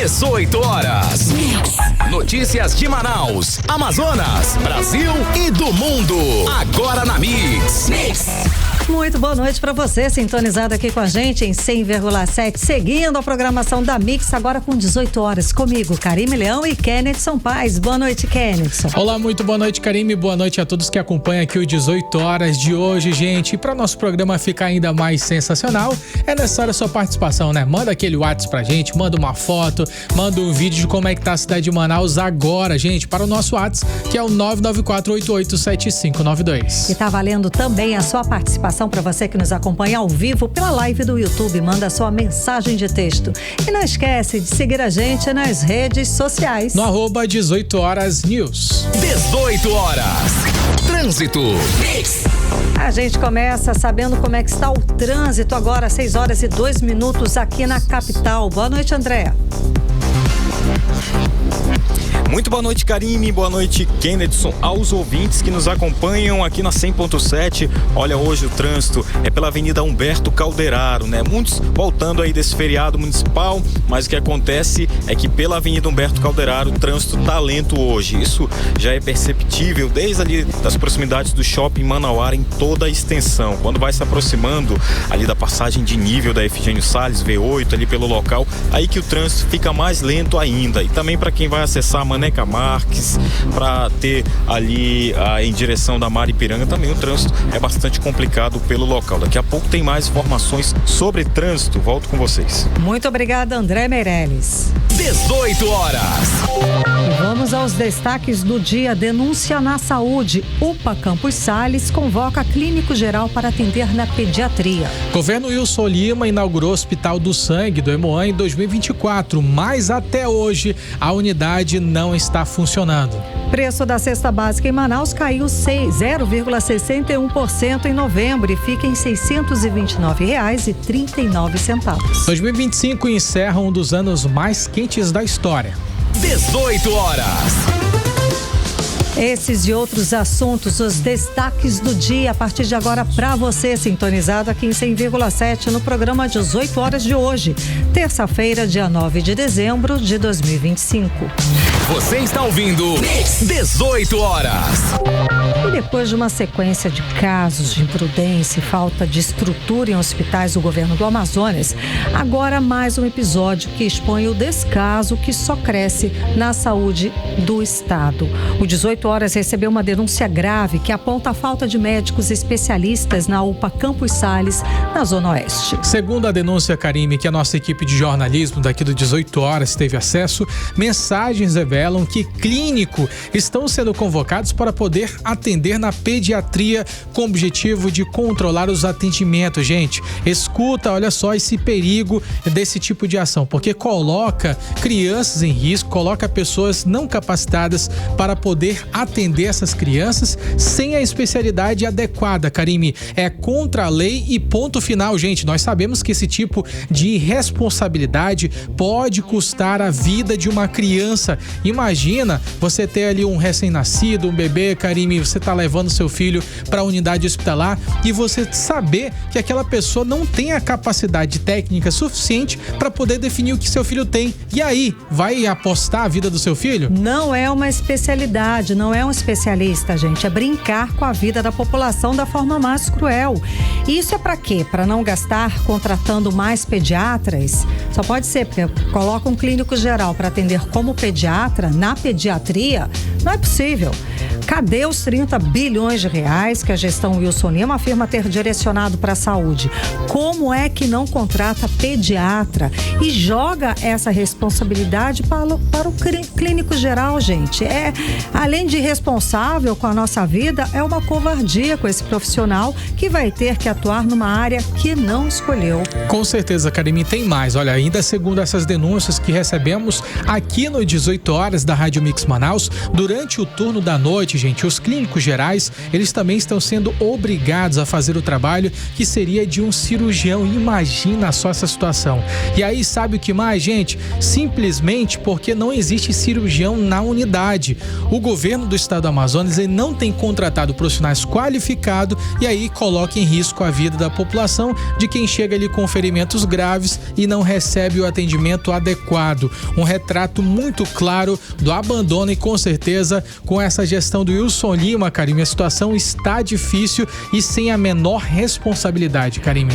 18 horas. Notícias de Manaus, Amazonas, Brasil e do mundo. Agora na Mix. Muito boa noite para você, sintonizado aqui com a gente em 100,7, seguindo a programação da Mix, agora com 18 horas, comigo, Karime Leão e Kennedson Paz. Boa noite, Kennedson. Olá, muito boa noite, Karime, boa noite a todos que acompanham aqui o 18 horas de hoje, gente. E para nosso programa ficar ainda mais sensacional, é necessária a sua participação, né? Manda aquele WhatsApp pra gente, manda uma foto, manda um vídeo de como é que tá a cidade de Manaus agora, gente, para o nosso WhatsApp, que é o 994887592. E tá valendo também a sua participação para você que nos acompanha ao vivo pela live do YouTube. Manda a sua mensagem de texto. E não esquece de seguir a gente nas redes sociais. No @18 horas news. 18 horas. Trânsito. A gente começa sabendo como é que está o trânsito agora, 6 horas e 2 minutos aqui na capital. Boa noite, Andréa. Muito boa noite, Karime, boa noite, Kennedson, aos ouvintes que nos acompanham aqui na 100.7. Olha, hoje o trânsito é pela Avenida Humberto Calderaro, né? Muitos voltando aí desse feriado municipal, mas o que acontece é que pela Avenida Humberto Calderaro o trânsito tá lento hoje. Isso já é perceptível desde ali das proximidades do Shopping Manauara em toda a extensão. Quando vai se aproximando ali da passagem de nível da Efigênio Salles, V8, ali pelo local, aí que o trânsito fica mais lento ainda. E também para quem vai acessar a Maneca Marques, para ter ali em direção da Maripiranga, também o trânsito é bastante complicado pelo local. Daqui a pouco tem mais informações sobre trânsito. Volto com vocês. Muito obrigada, André Meirelles. 18 horas. E vamos aos destaques do dia. Denúncia na saúde. UPA Campos Sales convoca clínico geral para atender na pediatria. Governo Wilson Lima inaugurou o Hospital do Sangue do Hemoan em 2024, mas até hoje a unidade não está funcionando. Preço da cesta básica em Manaus caiu 0,61% em novembro e fica em R$ 629,39. 2025 encerra um dos anos mais quentes da história. 18 horas. Esses e outros assuntos, os destaques do dia a partir de agora para você, sintonizado aqui em 100,7 no programa 18 horas de hoje, terça-feira, dia 9 de dezembro de 2025. Você está ouvindo 18 horas. E depois de uma sequência de casos de imprudência e falta de estrutura em hospitais do governo do Amazonas, agora mais um episódio que expõe o descaso que só cresce na saúde do estado. O 18 horas recebeu uma denúncia grave que aponta a falta de médicos especialistas na UPA Campos Sales, na Zona Oeste. Segundo a denúncia, Karime, que a nossa equipe de jornalismo daqui do 18 horas teve acesso, mensagens revelam que clínicos estão sendo convocados para poder atender na pediatria com o objetivo de controlar os atendimentos. Gente, escuta, olha só esse perigo desse tipo de ação, porque coloca crianças em risco, coloca pessoas não capacitadas para poder atender essas crianças sem a especialidade adequada, Karime. É contra a lei e ponto final, gente. Nós sabemos que esse tipo de irresponsabilidade pode custar a vida de uma criança. Imagina você ter ali um recém-nascido, um bebê, Karime, você tá levando seu filho para a unidade hospitalar e você saber que aquela pessoa não tem a capacidade técnica suficiente para poder definir o que seu filho tem. E aí, vai apostar a vida do seu filho? Não é uma especialidade, não é um especialista, gente. É brincar com a vida da população da forma mais cruel. E isso é para quê? Para não gastar contratando mais pediatras? Só pode ser, porque coloca um clínico geral para atender como pediatra na pediatria. Não é possível. Cadê os 30 bilhões de reais que a gestão Wilson Lima afirma ter direcionado para a saúde? Como é que não contrata pediatra e joga essa responsabilidade para o clínico geral, gente? Além de irresponsável com a nossa vida, é uma covardia com esse profissional que vai ter que atuar numa área que não escolheu. Com certeza, Karime, tem mais. Olha, ainda segundo essas denúncias que recebemos aqui no 18 horas da Rádio Mix Manaus, durante o turno da noite, gente, os clínicos gerais, eles também estão sendo obrigados a fazer o trabalho que seria de um cirurgião. Imagina só essa situação. E aí, sabe o que mais, gente? Simplesmente porque não existe cirurgião na unidade. O governo do estado do Amazonas, ele não tem contratado profissionais qualificados e aí coloca em risco a vida da população, de quem chega ali com ferimentos graves e não recebe o atendimento adequado. Um retrato muito claro do abandono e, com certeza, com essa gestão do Wilson Lima, Karime, a situação está difícil e sem a menor responsabilidade, Karime.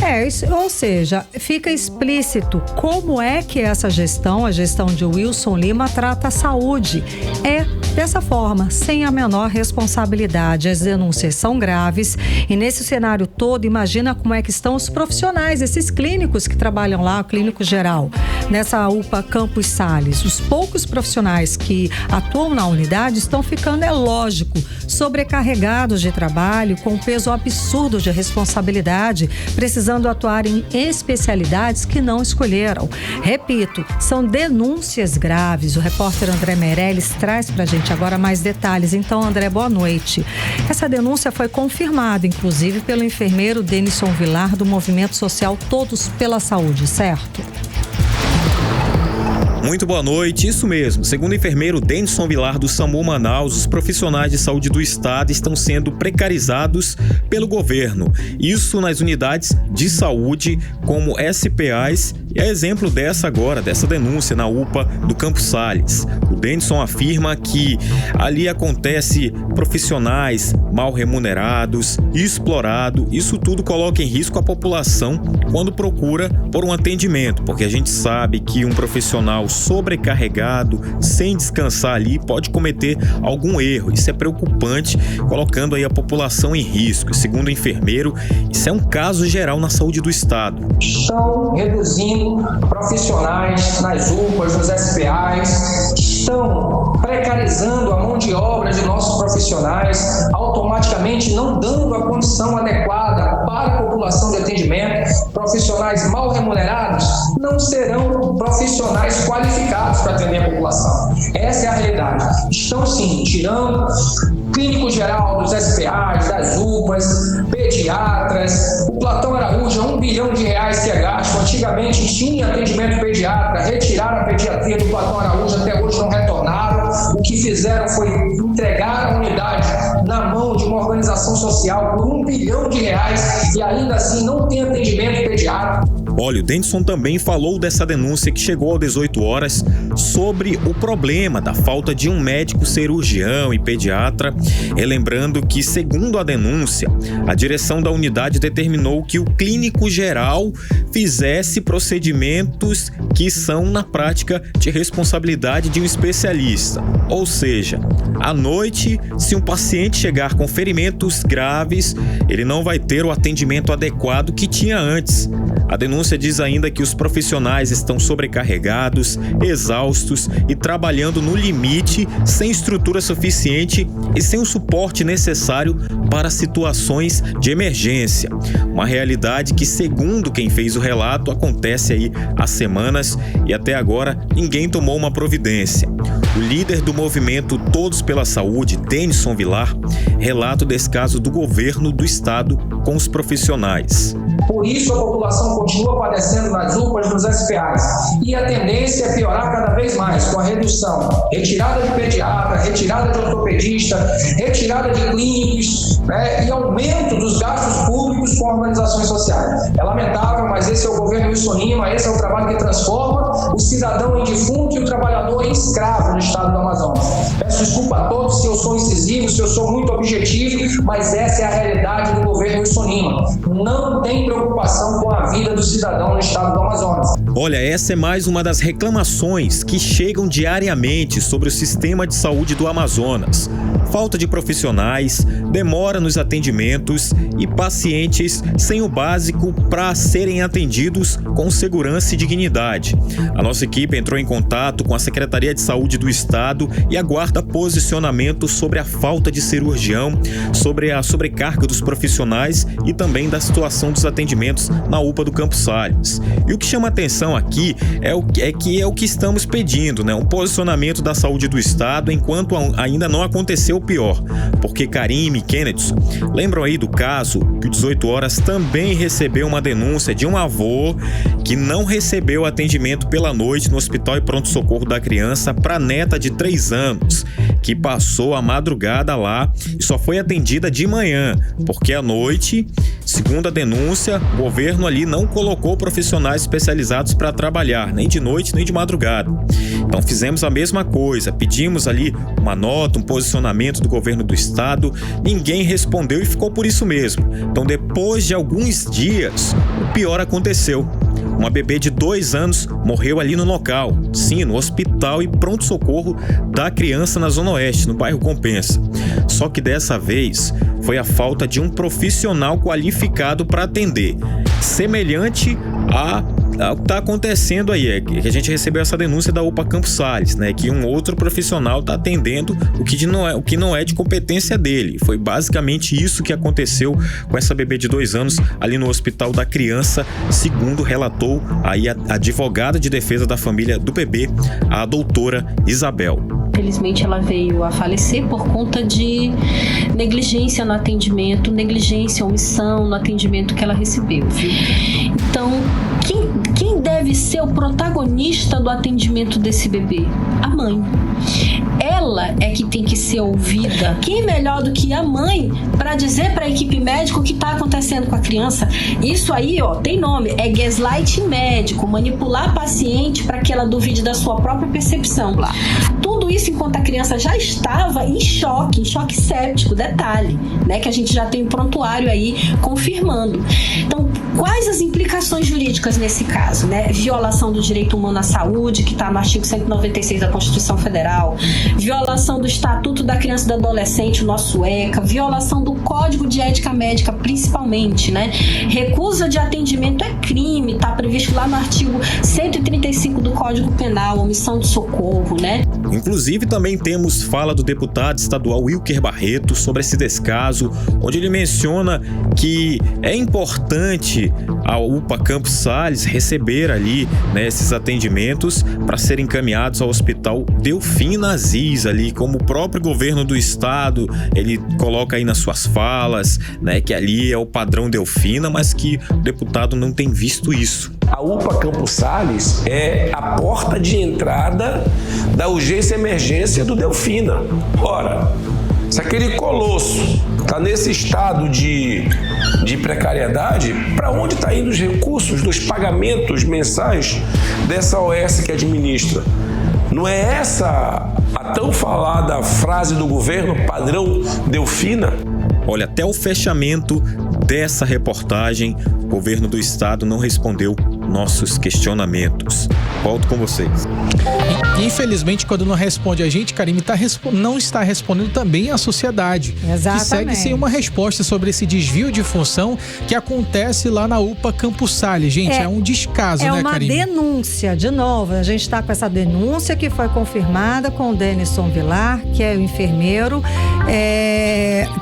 Ou seja, fica explícito como é que essa gestão, a gestão de Wilson Lima, trata a saúde. É dessa forma, sem a menor responsabilidade. As denúncias são graves e nesse cenário todo, imagina como é que estão os profissionais, esses clínicos que trabalham lá, o clínico geral, nessa UPA Campos Sales. Os poucos profissionais que atuam na unidade estão ficando, é lógico, sobrecarregados de trabalho, com um peso absurdo de responsabilidade, precisando atuar em especialidades que não escolheram. Repito, são denúncias graves. O repórter André Meirelles traz pra gente agora mais detalhes. Então, André, boa noite. Essa denúncia foi confirmada, inclusive, pelo enfermeiro Denison Vilar, do Movimento Social Todos pela Saúde, certo? Muito boa noite, isso mesmo. Segundo o enfermeiro Denison Vilar do SAMU Manaus, os profissionais de saúde do estado estão sendo precarizados pelo governo. Isso nas unidades de saúde como SPAs, e é exemplo dessa denúncia na UPA do Campos Sales. O Denison afirma que ali acontece profissionais mal remunerados, explorados. Isso tudo coloca em risco a população quando procura por um atendimento, porque a gente sabe que um profissional sobrecarregado, sem descansar ali, pode cometer algum erro. Isso é preocupante, colocando aí a população em risco. Segundo o enfermeiro, isso é um caso geral na saúde do estado. Estão reduzindo profissionais nas UPAs, nos SPAs, estão precarizando a mão de obra de nossos profissionais, automaticamente não dando a condição adequada para a população de atendimento. Profissionais mal remunerados não serão profissionais qualificados para atender a população. Essa é a realidade. Estão sim tirando clínico geral dos SPAs, das UPAs, pediatras. O Platão Araújo é R$1 bilhão que é gasto. Antigamente tinha atendimento pediatra, retiraram a pediatria do Platão Araújo, até hoje não retornaram. O que fizeram foi entregar a unidade na mão de uma organização social por R$1 bilhão e ainda assim não tem atendimento pediátrico. Olha, o Denison também falou dessa denúncia que chegou às 18 horas sobre o problema da falta de um médico cirurgião e pediatra, relembrando que, segundo a denúncia, a direção da unidade determinou que o clínico geral fizesse procedimentos que são, na prática, de responsabilidade de um especialista. Ou seja, à noite, se um paciente chegar com ferimentos graves, ele não vai ter o atendimento adequado que tinha antes. A denúncia diz ainda que os profissionais estão sobrecarregados, exaustos e trabalhando no limite, sem estrutura suficiente e sem o suporte necessário para situações de emergência. Uma realidade que, segundo quem fez o relato, acontece aí há semanas e até agora ninguém tomou uma providência. O líder do movimento Todos pela Saúde, Denison Vilar, relata desse caso do governo do estado com os profissionais. Por isso a população continua padecendo nas UPAs, nos SPAs. E a tendência é piorar cada vez mais, com a redução, retirada de pediatra, retirada de ortopedista, retirada de clínicos, e aumento dos gastos públicos com organizações sociais. É lamentável, mas esse é o governo Wilson Lima, esse é o trabalho que transforma o cidadão em defunto e o trabalhador em escravo no estado do Amazonas. Peço desculpa a todos se eu sou incisivo, se eu sou muito objetivo, mas essa é a realidade do governo Wilson Lima. Não tem preocupação com a vida do cidadão no estado do Amazonas. Olha, essa é mais uma das reclamações que chegam diariamente sobre o sistema de saúde do Amazonas. Falta de profissionais, demora nos atendimentos e pacientes sem o básico para serem atendidos com segurança e dignidade. A nossa equipe entrou em contato com a Secretaria de Saúde do Estado e aguarda posicionamento sobre a falta de cirurgião, sobre a sobrecarga dos profissionais e também da situação dos atendimentos na UPA do Campos Sales. E o que chama atenção atenção aqui é o que estamos pedindo, né? Um posicionamento da saúde do Estado enquanto ainda não aconteceu o pior. Porque Karime e Kennedy, lembram aí do caso que o 18 Horas também recebeu uma denúncia de um avô que não recebeu atendimento pela noite no Hospital e Pronto-Socorro da Criança para a neta de 3 anos, que passou a madrugada lá e só foi atendida de manhã, porque à noite, segundo a denúncia, o governo ali não colocou profissionais especializados para trabalhar, nem de noite nem de madrugada. Então fizemos a mesma coisa, pedimos ali uma nota, um posicionamento do governo do estado, ninguém respondeu e ficou por isso mesmo. Então depois de alguns dias, o pior aconteceu. Uma bebê de 2 anos morreu ali no local, sim, no Hospital e Pronto-Socorro da Criança na Zona Oeste, no bairro Compensa. Só que dessa vez foi a falta de um profissional qualificado para atender, semelhante ao que está acontecendo aí, que a gente recebeu essa denúncia da UPA Campos Sales, né, que um outro profissional está atendendo o que não é de competência dele. Foi basicamente isso que aconteceu com essa bebê de 2 anos ali no Hospital da Criança, segundo relatou aí a advogada de defesa da família do bebê, a doutora Isabel. Infelizmente ela veio a falecer por conta de negligência no atendimento, negligência, omissão no atendimento que ela recebeu, viu? Então, quem deve ser o protagonista do atendimento desse bebê? A mãe. Ela é que tem que ser ouvida. Quem melhor do que a mãe para dizer para a equipe médica o que está acontecendo com a criança? Isso aí, ó, tem nome, é gaslighting médico, manipular a paciente para que ela duvide da sua própria percepção. Tudo isso enquanto a criança já estava em choque séptico, detalhe, né, que a gente já tem um prontuário aí confirmando. Então, quais as implicações jurídicas nesse caso, né? Violação do direito humano à saúde, que está no artigo 196 da Constituição Federal, violação do Estatuto da Criança e do Adolescente, o nosso ECA, violação do Código de Ética Médica, principalmente, né? Recusa de atendimento é crime, está previsto lá no artigo 135 do Código Penal, omissão de socorro, né? Inclusive, também temos fala do deputado estadual Wilker Barreto sobre esse descaso, onde ele menciona que é importante a UPA Campos Sales receber ali, né, esses atendimentos para serem encaminhados ao Hospital Delfina Aziz, ali, como o próprio governo do estado, ele coloca aí nas suas falas, né, que ali é o padrão Delfina, mas que o deputado não tem visto isso. A UPA Campos Sales é a porta de entrada da urgência e emergência do Delfina. Ora, se aquele colosso está nesse estado de precariedade, para onde está indo os recursos dos pagamentos mensais dessa OS que administra? Não é essa a tão falada frase do governo, padrão Delfina? Olha, até o fechamento dessa reportagem, o governo do estado não respondeu nossos questionamentos. Volto com vocês. Infelizmente, quando não responde a gente, Karime, não está respondendo também a sociedade. Exatamente. Que segue sem uma resposta sobre esse desvio de função que acontece lá na UPA Campos Sales. Gente, é um descaso, né, Karime? É uma denúncia, de novo. A gente está com essa denúncia que foi confirmada com o Denison Vilar, que é o enfermeiro,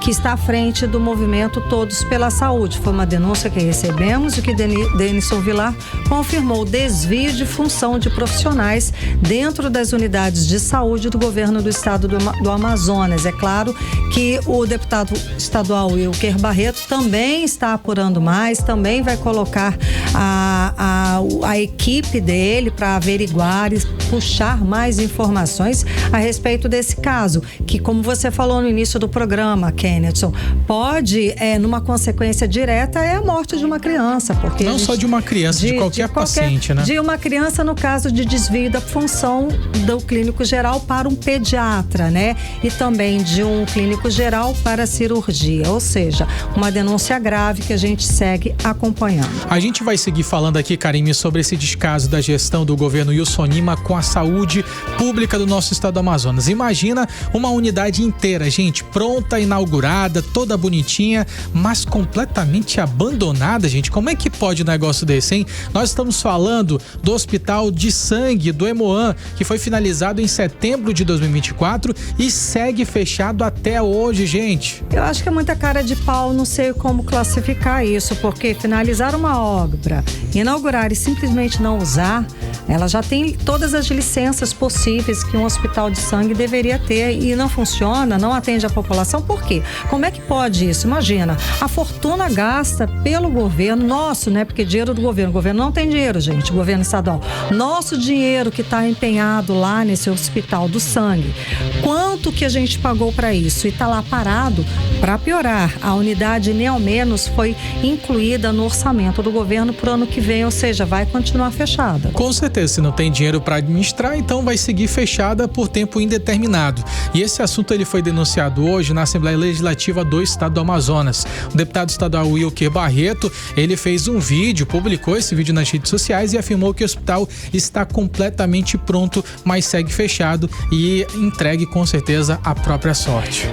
que está à frente do movimento Todos pela Saúde. Foi uma denúncia que recebemos e que Denison Vilar confirmou o desvio de função de profissionais dentro das unidades de saúde do governo do estado do Amazonas. É claro que o deputado estadual Wilker Barreto também está apurando mais, também vai colocar a equipe dele para averiguar e puxar mais informações a respeito desse caso, que, como você falou no início do programa, Kennethson, pode, numa consequência direta, é a morte de uma criança. Porque não só de uma criança, de qualquer paciente, né? De uma criança, no caso de desvio da função do clínico geral para um pediatra, né? E também de um clínico geral para cirurgia. Ou seja, uma denúncia grave que a gente segue acompanhando. A gente vai seguir falando aqui, Karime, sobre esse descaso da gestão do governo Wilson Lima com a saúde pública do nosso estado do Amazonas. Imagina uma unidade inteira, gente, pronta, inaugurada, toda bonitinha, mas completamente abandonada, gente. Como é que pode um negócio desse, hein? Nós estamos falando do Hospital Hospital de Sangue do Hemoan, que foi finalizado em setembro de 2024 e segue fechado até hoje, gente. Eu acho que é muita cara de pau, não sei como classificar isso, porque finalizar uma obra, inaugurar e simplesmente não usar, ela já tem todas as licenças possíveis que um hospital de sangue deveria ter e não funciona, não atende a população. Por quê? Como é que pode isso? Imagina, a fortuna gasta pelo governo, nosso, né? Porque dinheiro do governo, o governo não tem dinheiro, gente, o governo estadual. Nosso dinheiro que está empenhado lá nesse hospital do sangue. Quanto que a gente pagou para isso? E está lá parado. Para piorar, a unidade nem ao menos foi incluída no orçamento do governo para o ano que vem, ou seja, vai continuar fechada. Com certeza, se não tem dinheiro para administrar, então vai seguir fechada por tempo indeterminado. E esse assunto ele foi denunciado hoje na Assembleia Legislativa do Estado do Amazonas. O deputado estadual Wilker Barreto, ele fez um vídeo, publicou esse vídeo nas redes sociais e afirmou que o hospital está completamente pronto, mas segue fechado e entregue com certeza à própria sorte.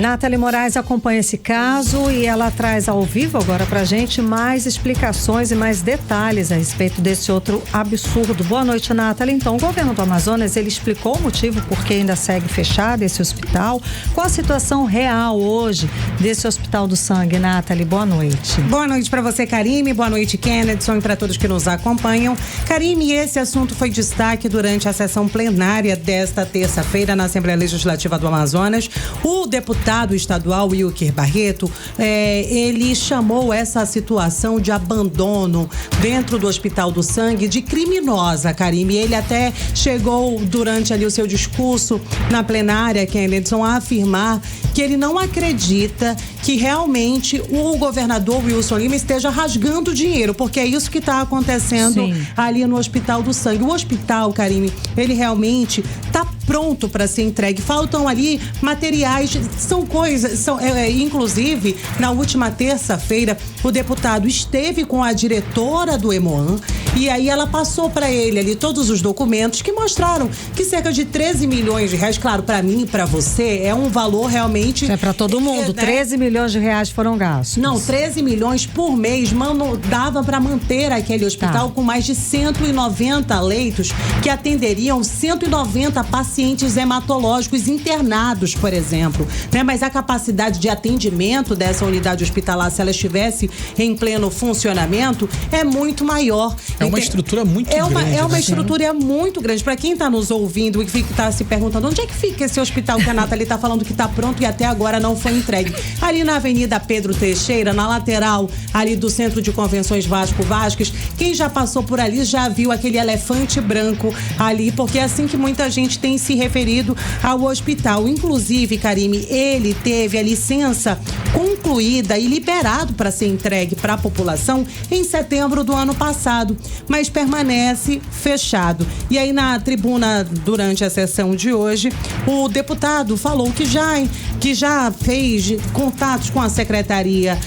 Nathalie Moraes acompanha esse caso e ela traz ao vivo agora pra gente mais explicações e mais detalhes a respeito desse outro absurdo. Boa noite, Nathalie. Então, o governo do Amazonas, ele explicou o motivo por que ainda segue fechado esse hospital. Qual a situação real hoje desse hospital do sangue, Nathalie? Boa noite. Boa noite para você, Karime. Boa noite, Kennedson, e para todos que nos acompanham. Karime, esse assunto foi destaque durante a sessão plenária desta terça-feira na Assembleia Legislativa do Amazonas. O deputado estadual Wilker Barreto, ele chamou essa situação de abandono dentro do Hospital do Sangue de criminosa, Karime. Ele até chegou durante ali o seu discurso na plenária, Kennedson, a afirmar que ele não acredita que realmente o governador Wilson Lima esteja rasgando dinheiro, porque é isso que está acontecendo ali no Hospital do Sangue. O hospital, Karime, ele realmente está pronto para ser entregue. Faltam ali materiais, são coisas, inclusive, na última terça-feira, o deputado esteve com a diretora do Hemoan e aí ela passou para ele ali todos os documentos que mostraram que cerca de 13 milhões de reais, claro, para mim e para você, é um valor realmente... É para todo mundo, né? 13 milhões de reais foram gastos. Não, 13 milhões por mês, mano, dava para manter aquele hospital com mais de 190 leitos que atenderiam 190 pacientes hematológicos internados, por exemplo, né? Mas a capacidade de atendimento dessa unidade hospitalar, se ela estivesse em pleno funcionamento, é muito maior. É uma estrutura muito grande. É uma estrutura muito grande. Para quem está nos ouvindo e está se perguntando onde é que fica esse hospital que a Nathalie está falando que está pronto e até agora não foi entregue. Ali na Avenida Pedro Teixeira, na lateral ali do Centro de Convenções Vasco Vasques, quem já passou por ali já viu aquele elefante branco ali, porque é assim que muita gente tem se referido ao hospital. Inclusive, Karime, ele teve a licença concluída e liberado para ser entregue para a população em setembro do ano passado, mas permanece fechado. E aí na tribuna, durante a sessão de hoje, o deputado falou que já fez contatos com a Secretaria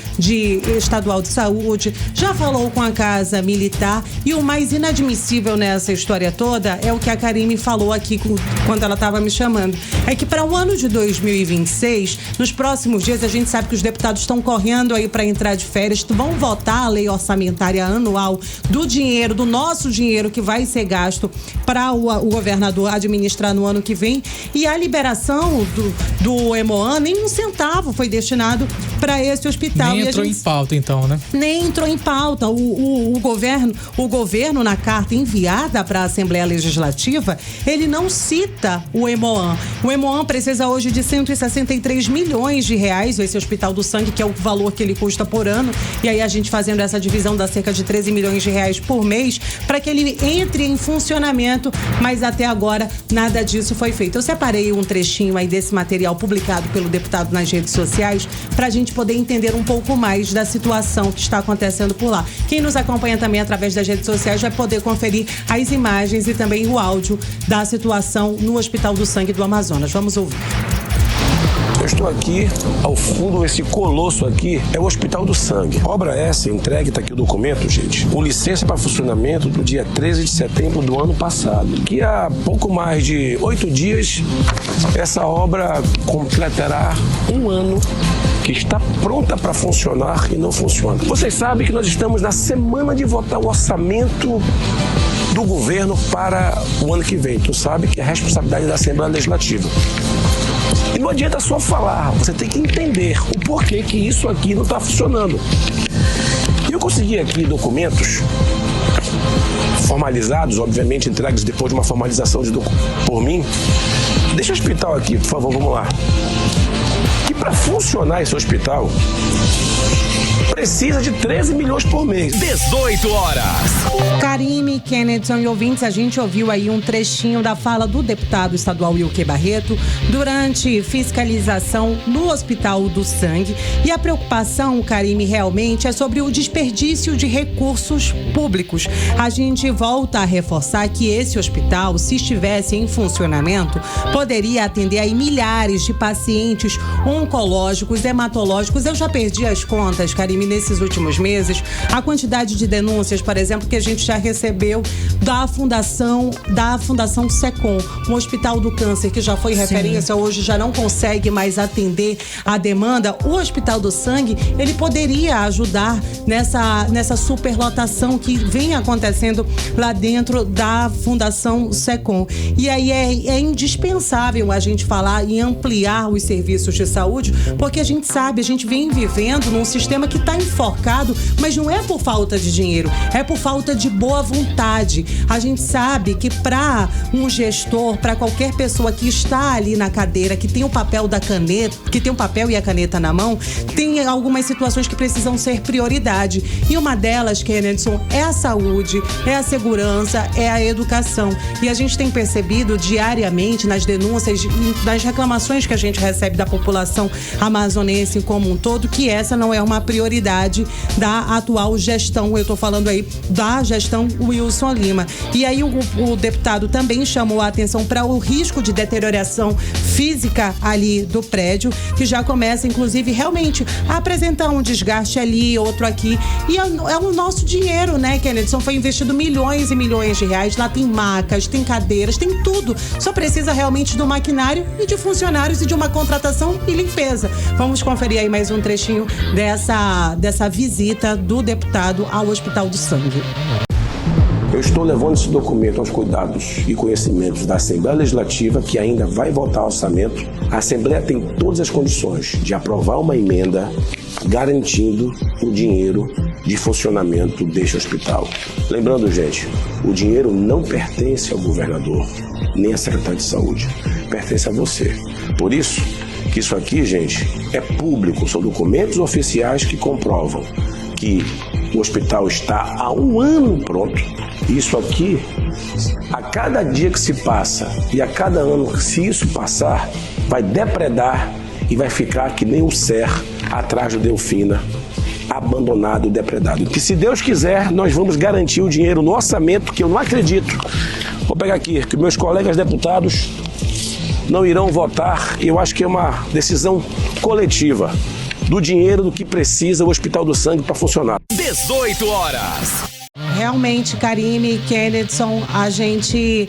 Estadual de Saúde, já falou com a Casa Militar, e o mais inadmissível nessa história toda é o que a Karime falou aqui quando ela estava me chamando, é que para o ano de 2026, nos próximos dias, a gente sabe que os deputados estão correndo aí para entrar de férias, vão votar a lei orçamentária anual do nosso dinheiro que vai ser gasto para o governador administrar no ano que vem, e a liberação do Hemoan, nem um centavo foi destinado para esse hospital. Nem entrou em pauta, então, né? Nem entrou em pauta. O governo, na carta enviada para a Assembleia Legislativa, ele não cita o Hemoan. O Hemoan precisa hoje de 163 milhões de reais, esse Hospital do Sangue, que é o valor que ele custa por ano, e aí a gente fazendo essa divisão dá cerca de 13 milhões de reais por mês, para que ele entre em funcionamento, mas até agora nada disso foi feito. Eu separei um trechinho aí desse material publicado pelo deputado nas redes sociais, para a gente poder entender um pouco mais da situação que está acontecendo por lá. Quem nos acompanha também através das redes sociais vai poder conferir as imagens e também o áudio da situação no Hospital do Sangue do Amazonas. Vamos ouvir. Eu estou aqui, ao fundo, esse colosso aqui é o Hospital do Sangue. Obra essa entregue, tá aqui o documento, gente, com licença para funcionamento do dia 13 de setembro do ano passado. Que há pouco mais de 8 dias, essa obra completará um ano que está pronta para funcionar e não funciona. Vocês sabem que nós estamos na semana de votar o orçamento do governo para o ano que vem. Tu sabe que é responsabilidade da Assembleia Legislativa. E não adianta só falar, você tem que entender o porquê que isso aqui não está funcionando. E eu consegui aqui documentos formalizados, obviamente entregues depois de uma formalização por mim. Deixa o hospital aqui, por favor, vamos lá. Que para funcionar esse hospital, precisa de 13 milhões por mês. 18 horas. Karime, Kennedson e ouvintes, a gente ouviu aí um trechinho da fala do deputado estadual Wilker Barreto durante fiscalização no Hospital do Sangue. E a preocupação, Karime, realmente é sobre o desperdício de recursos públicos. A gente volta a reforçar que esse hospital, se estivesse em funcionamento, poderia atender aí milhares de pacientes oncológicos, hematológicos. Eu já perdi as contas, Karime, nesses últimos meses, a quantidade de denúncias, por exemplo, que a gente já recebeu da Fundação SECOM, um hospital do câncer que já foi referência, hoje já não consegue mais atender a demanda. O Hospital do Sangue, ele poderia ajudar nessa superlotação que vem acontecendo lá dentro da Fundação SECOM. E aí é indispensável a gente falar em ampliar os serviços de saúde, porque a gente sabe, a gente vem vivendo num sistema que está enforcado, mas não é por falta de dinheiro, é por falta de boa vontade. A gente sabe que para um gestor, para qualquer pessoa que está ali na cadeira, que tem o papel da caneta, que tem o papel e a caneta na mão, tem algumas situações que precisam ser prioridade. E uma delas, Kennedson, é a saúde, é a segurança, é a educação. E a gente tem percebido diariamente nas denúncias, nas reclamações que a gente recebe da população amazonense como um todo, que essa não é uma prioridade da atual gestão. Eu estou falando aí da gestão Wilson Lima. E aí o deputado também chamou a atenção para o risco de deterioração física ali do prédio, que já começa, inclusive, realmente a apresentar um desgaste ali, outro aqui. E é o nosso dinheiro, né, Kennedson? Foi investido milhões e milhões de reais. Lá tem macas, tem cadeiras, tem tudo. Só precisa realmente do maquinário e de funcionários e de uma contratação e limpeza. Vamos conferir aí mais um trechinho dessa visita do deputado ao Hospital do Sangue. Eu estou levando esse documento aos cuidados e conhecimentos da Assembleia Legislativa, que ainda vai votar orçamento. A Assembleia tem todas as condições de aprovar uma emenda garantindo o dinheiro de funcionamento deste hospital. Lembrando, gente, o dinheiro não pertence ao governador, nem à secretária de saúde, pertence a você. Por isso que isso aqui, gente, é público, são documentos oficiais que comprovam que o hospital está há 1 ano pronto. Isso aqui, a cada dia que se passa e a cada ano, se isso passar, vai depredar e vai ficar que nem o Ser atrás do Delfina, abandonado e depredado. Que se Deus quiser, nós vamos garantir o dinheiro no orçamento, que eu não acredito. Vou pegar aqui, que meus colegas deputados não irão votar. Eu acho que é uma decisão coletiva do dinheiro do que precisa o Hospital do Sangue para funcionar. 18 horas. Realmente, Karime e Kennedson, a gente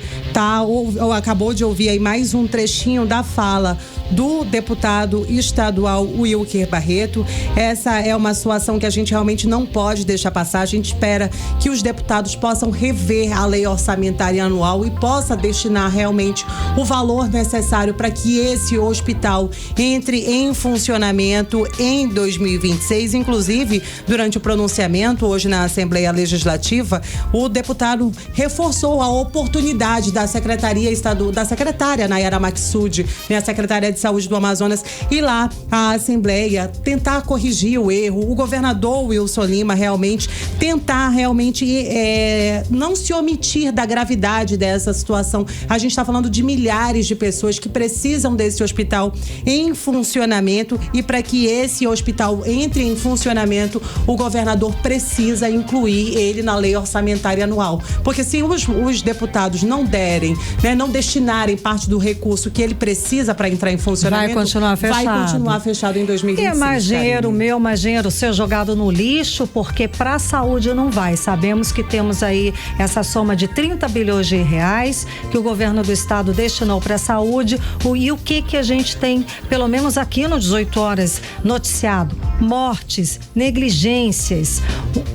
acabou de ouvir aí mais um trechinho da fala do deputado estadual Wilker Barreto. Essa é uma situação que a gente realmente não pode deixar passar. A gente espera que os deputados possam rever a lei orçamentária anual e possa destinar realmente o valor necessário para que esse hospital entre em funcionamento em 2026. Inclusive, durante o pronunciamento hoje na Assembleia Legislativa, o deputado reforçou a oportunidade da secretária Nayara Maksud, a secretária de Saúde do Amazonas, ir lá à Assembleia, tentar corrigir o erro. O governador Wilson Lima realmente tentar não se omitir da gravidade dessa situação. A gente está falando de milhares de pessoas que precisam desse hospital em funcionamento, e para que esse hospital entre em funcionamento, o governador precisa incluir ele na lei orçamentária anual. Porque se os deputados não derem, não destinarem parte do recurso que ele precisa para entrar em funcionamento, vai continuar fechado em 2026. E é mais dinheiro meu, mais dinheiro seu jogado no lixo, porque para a saúde não vai. Sabemos que temos aí essa soma de 30 bilhões de reais que o governo do estado destinou para a saúde. E o que a gente tem, pelo menos aqui no 18 horas, noticiado? Mortes, negligências,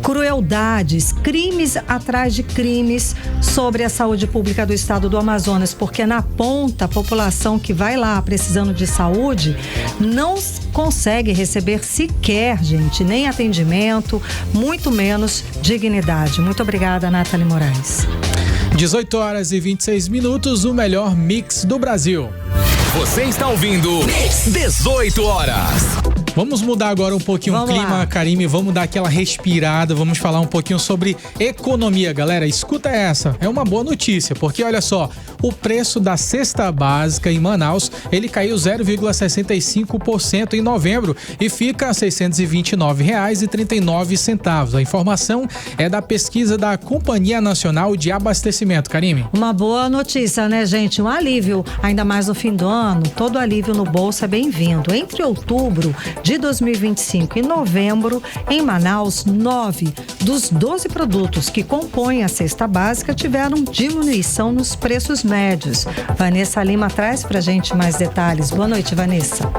crueldades, crimes crimes atrás de crimes sobre a saúde pública do estado do Amazonas, porque na ponta a população que vai lá precisando de saúde não consegue receber sequer, gente, nem atendimento, muito menos dignidade. Muito obrigada, Nathalie Moraes. 18 horas e 26 minutos, o melhor mix do Brasil. Você está ouvindo 18 horas. Vamos mudar agora um pouquinho o clima, Karime, vamos dar aquela respirada, vamos falar um pouquinho sobre economia, galera. Escuta essa, é uma boa notícia, porque olha só, o preço da cesta básica em Manaus, ele caiu 0,65% em novembro e fica a R$ 629,39. A informação é da pesquisa da Companhia Nacional de Abastecimento. Karime. Uma boa notícia, né, gente? Um alívio, ainda mais no fim do ano, todo alívio no bolso é bem-vindo. Entre outubro de 2025 e novembro, em Manaus, 9 dos 12 produtos que compõem a cesta básica tiveram diminuição nos preços médios. Vanessa Lima traz pra gente mais detalhes. Boa noite, Vanessa.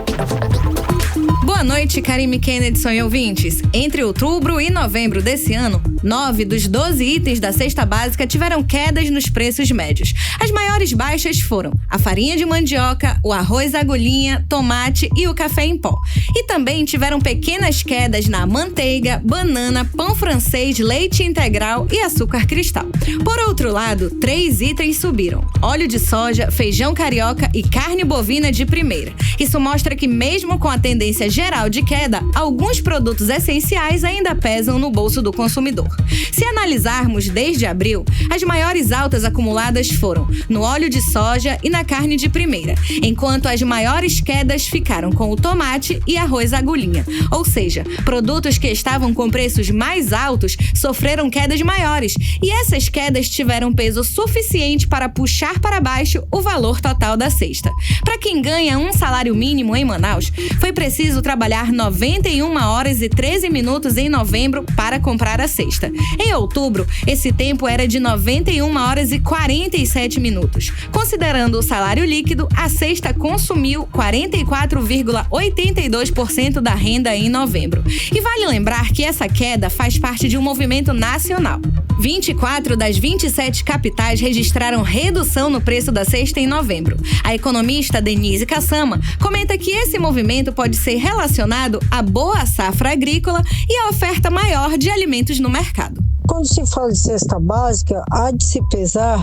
Boa noite, Karime, Kennedy e ouvintes. Entre outubro e novembro desse ano, 9 dos 12 itens da cesta básica tiveram quedas nos preços médios. As maiores baixas foram a farinha de mandioca, o arroz agulhinha, tomate e o café em pó. E também tiveram pequenas quedas na manteiga, banana, pão francês, leite integral e açúcar cristal. Por outro lado, 3 itens subiram: óleo de soja, feijão carioca e carne bovina de primeira. Isso mostra que mesmo com a tendência geral de queda, alguns produtos essenciais ainda pesam no bolso do consumidor. Se analisarmos desde abril, as maiores altas acumuladas foram no óleo de soja e na carne de primeira, enquanto as maiores quedas ficaram com o tomate e arroz agulhinha. Ou seja, produtos que estavam com preços mais altos sofreram quedas maiores, e essas quedas tiveram peso suficiente para puxar para baixo o valor total da cesta. Para quem ganha um salário mínimo em Manaus, foi preciso trabalhar 91 horas e 13 minutos em novembro para comprar a cesta. Em outubro, esse tempo era de 91 horas e 47 minutos. Considerando o salário líquido, a cesta consumiu 44,82% da renda em novembro. E vale lembrar que essa queda faz parte de um movimento nacional. 24 das 27 capitais registraram redução no preço da cesta em novembro. A economista Denise Kassama comenta que esse movimento pode ser relacionado à boa safra agrícola e à oferta maior de alimentos no mercado. Quando se fala de cesta básica, há de se pesar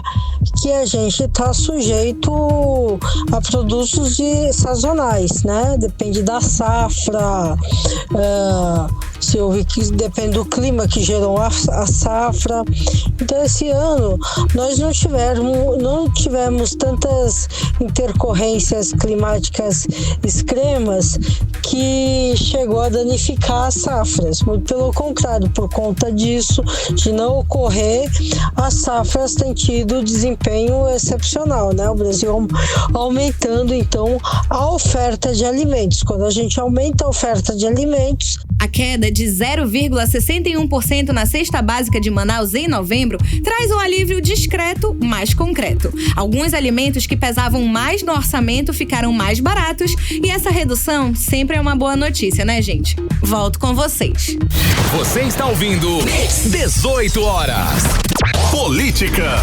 que a gente está sujeito a produtos sazonais, né? Depende da safra, depende do clima que gerou a safra. Então, esse ano, nós não tivemos tantas intercorrências climáticas extremas que chegou a danificar as safras. Muito pelo contrário, por conta disso, de não ocorrer, as safras têm tido desempenho excepcional, né? O Brasil aumentando, então, a oferta de alimentos. Quando a gente aumenta a oferta de alimentos... A queda de 0,61% na cesta básica de Manaus em novembro traz um alívio discreto, mas concreto. Alguns alimentos que pesavam mais no orçamento ficaram mais baratos, e essa redução sempre é uma boa notícia, né, gente? Volto com vocês. Você está ouvindo 18 horas. Política.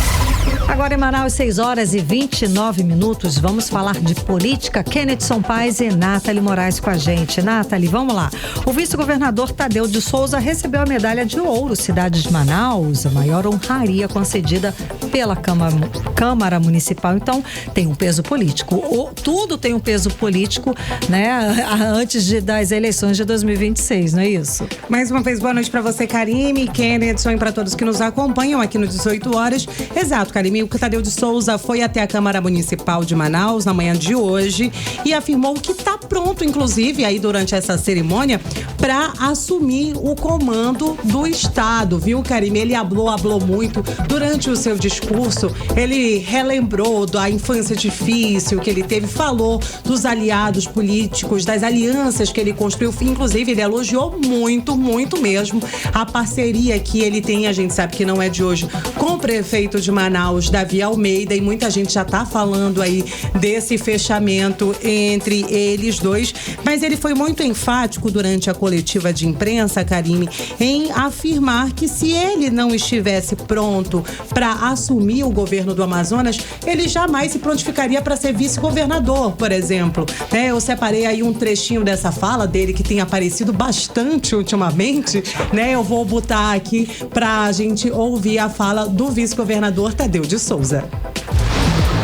Agora em Manaus, 6 horas e 29 minutos, vamos falar de política. Kennedy Paes e Nathalie Moraes com a gente. Nathalie, vamos lá. O vice-governador Tadeu de Souza recebeu a medalha de ouro Cidade de Manaus, a maior honraria concedida pela Câmara Municipal. Então, tem um peso político. Tudo tem um peso político, né? Antes das eleições de 2026, não é isso? Mais uma vez, boa noite para você, Karime, Kennedy, e para todos que nos acompanham aqui no 18 horas. Exato, Karime. O Tadeu de Souza foi até a Câmara Municipal de Manaus na manhã de hoje e afirmou que está pronto, inclusive, aí durante essa cerimônia, para assumir o comando do Estado, viu, Karime? Ele hablou muito durante o seu discurso. Ele relembrou da infância difícil que ele teve, falou dos aliados políticos, das alianças que ele construiu. Inclusive, ele elogiou muito mesmo a parceria que ele tem, a gente sabe que não é de hoje, com o prefeito de Manaus, Luiz Davi Almeida, e muita gente já tá falando aí desse fechamento entre eles dois, mas ele foi muito enfático durante a coletiva de imprensa, Karine, em afirmar que se ele não estivesse pronto para assumir o governo do Amazonas, ele jamais se prontificaria para ser vice-governador, por exemplo. Eu separei aí um trechinho dessa fala dele que tem aparecido bastante ultimamente, Eu vou botar aqui pra gente ouvir a fala do vice-governador Tadeu de Souza.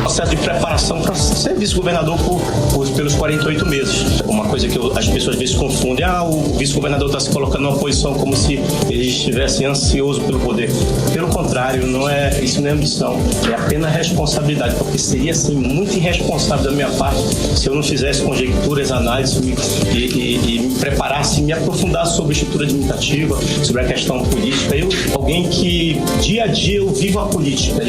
Processo de preparação para ser vice-governador pelos 48 meses. Uma coisa que as pessoas às vezes confundem, o vice-governador está se colocando numa posição como se ele estivesse ansioso pelo poder. Pelo contrário, isso não é ambição, é apenas responsabilidade, porque seria assim, muito irresponsável da minha parte se eu não fizesse conjecturas, análises e me preparasse, me aprofundasse sobre a estrutura administrativa, sobre a questão política. Alguém que dia a dia eu vivo a política,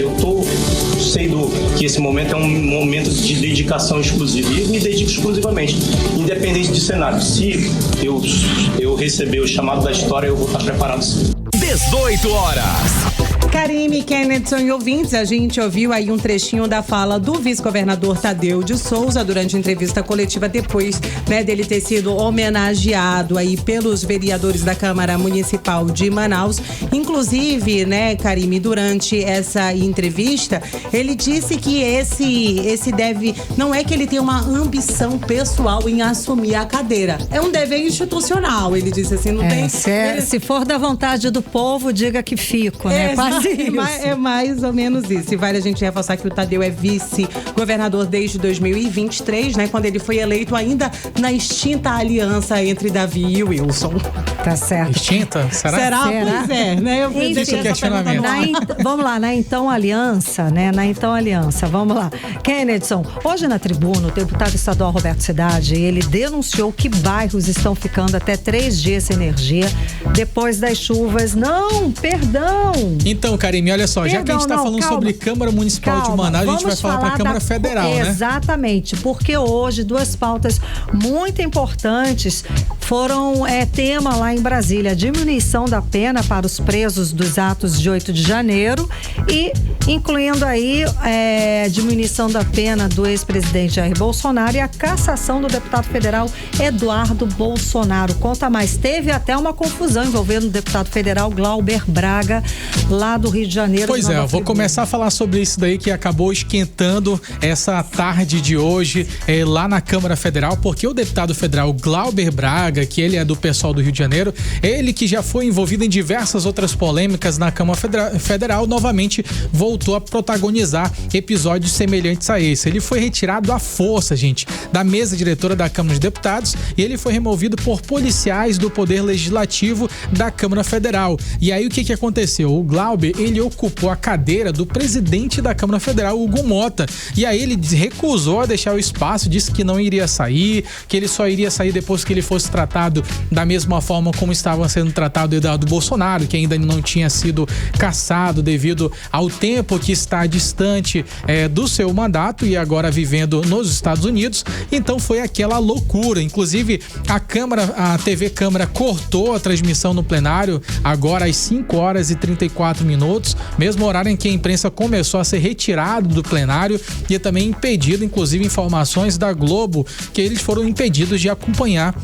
sei que esse momento é um momento de dedicação exclusiva e eu me dedico exclusivamente, independente de cenário. Se eu receber o chamado da história, eu vou estar preparado sim. 18 horas. Karime, Kennedson e ouvintes, a gente ouviu aí um trechinho da fala do vice-governador Tadeu de Souza durante a entrevista coletiva depois, dele ter sido homenageado aí pelos vereadores da Câmara Municipal de Manaus. Inclusive, Karime, durante essa entrevista, ele disse que não é que ele tem uma ambição pessoal em assumir a cadeira, é um dever institucional, ele disse assim, não tem... Se for da vontade do povo, diga que fico, Quase isso. É mais ou menos isso. E vale a gente reforçar que o Tadeu é vice-governador desde 2023, quando ele foi eleito ainda na extinta aliança entre Davi e Wilson. Tá certo. Extinta? Será? Pois é, Eu deixo questionamento. Vamos lá, na então aliança, vamos lá. Kennedson, hoje na tribuna, o deputado estadual Roberto Cidade, ele denunciou que bairros estão ficando até 3 dias sem energia depois das chuvas. Não, perdão. Então, Karime, olha só, já que a gente está falando sobre Câmara Municipal de Manaus, a gente vai falar para a Câmara Federal, Exatamente, porque hoje 2 pautas muito importantes foram tema lá em Brasília: a diminuição da pena para os presos dos atos de 8 de janeiro e incluindo aí diminuição da pena do ex-presidente Jair Bolsonaro e a cassação do deputado federal Eduardo Bolsonaro. Conta mais, teve até uma confusão envolvendo o deputado federal Glauber Braga, lá do Rio de Janeiro. Pois eu vou começar a falar sobre isso daí que acabou esquentando essa tarde de hoje lá na Câmara Federal, porque o deputado federal Glauber Braga, que ele é do pessoal do Rio de Janeiro, ele que já foi envolvido em diversas outras polêmicas na Câmara Federal, novamente voltou a protagonizar episódios semelhantes a esse. Ele foi retirado à força, gente, da mesa diretora da Câmara de Deputados e ele foi removido por policiais do Poder Legislativo da Câmara Federal. E aí o que aconteceu? O Glauber, ele ocupou a cadeira do presidente da Câmara Federal, Hugo Mota, e aí ele recusou a deixar o espaço, disse que não iria sair, que ele só iria sair depois que ele fosse tratado da mesma forma como estava sendo tratado o Eduardo Bolsonaro, que ainda não tinha sido cassado devido ao tempo que está distante do seu mandato e agora vivendo nos Estados Unidos. Então foi aquela loucura. Inclusive a TV Câmara cortou a transmissão no plenário agora às 5 horas e 34 minutos, mesmo horário em que a imprensa começou a ser retirado do plenário e também impedido, inclusive informações da Globo, que eles foram impedidos de acompanhar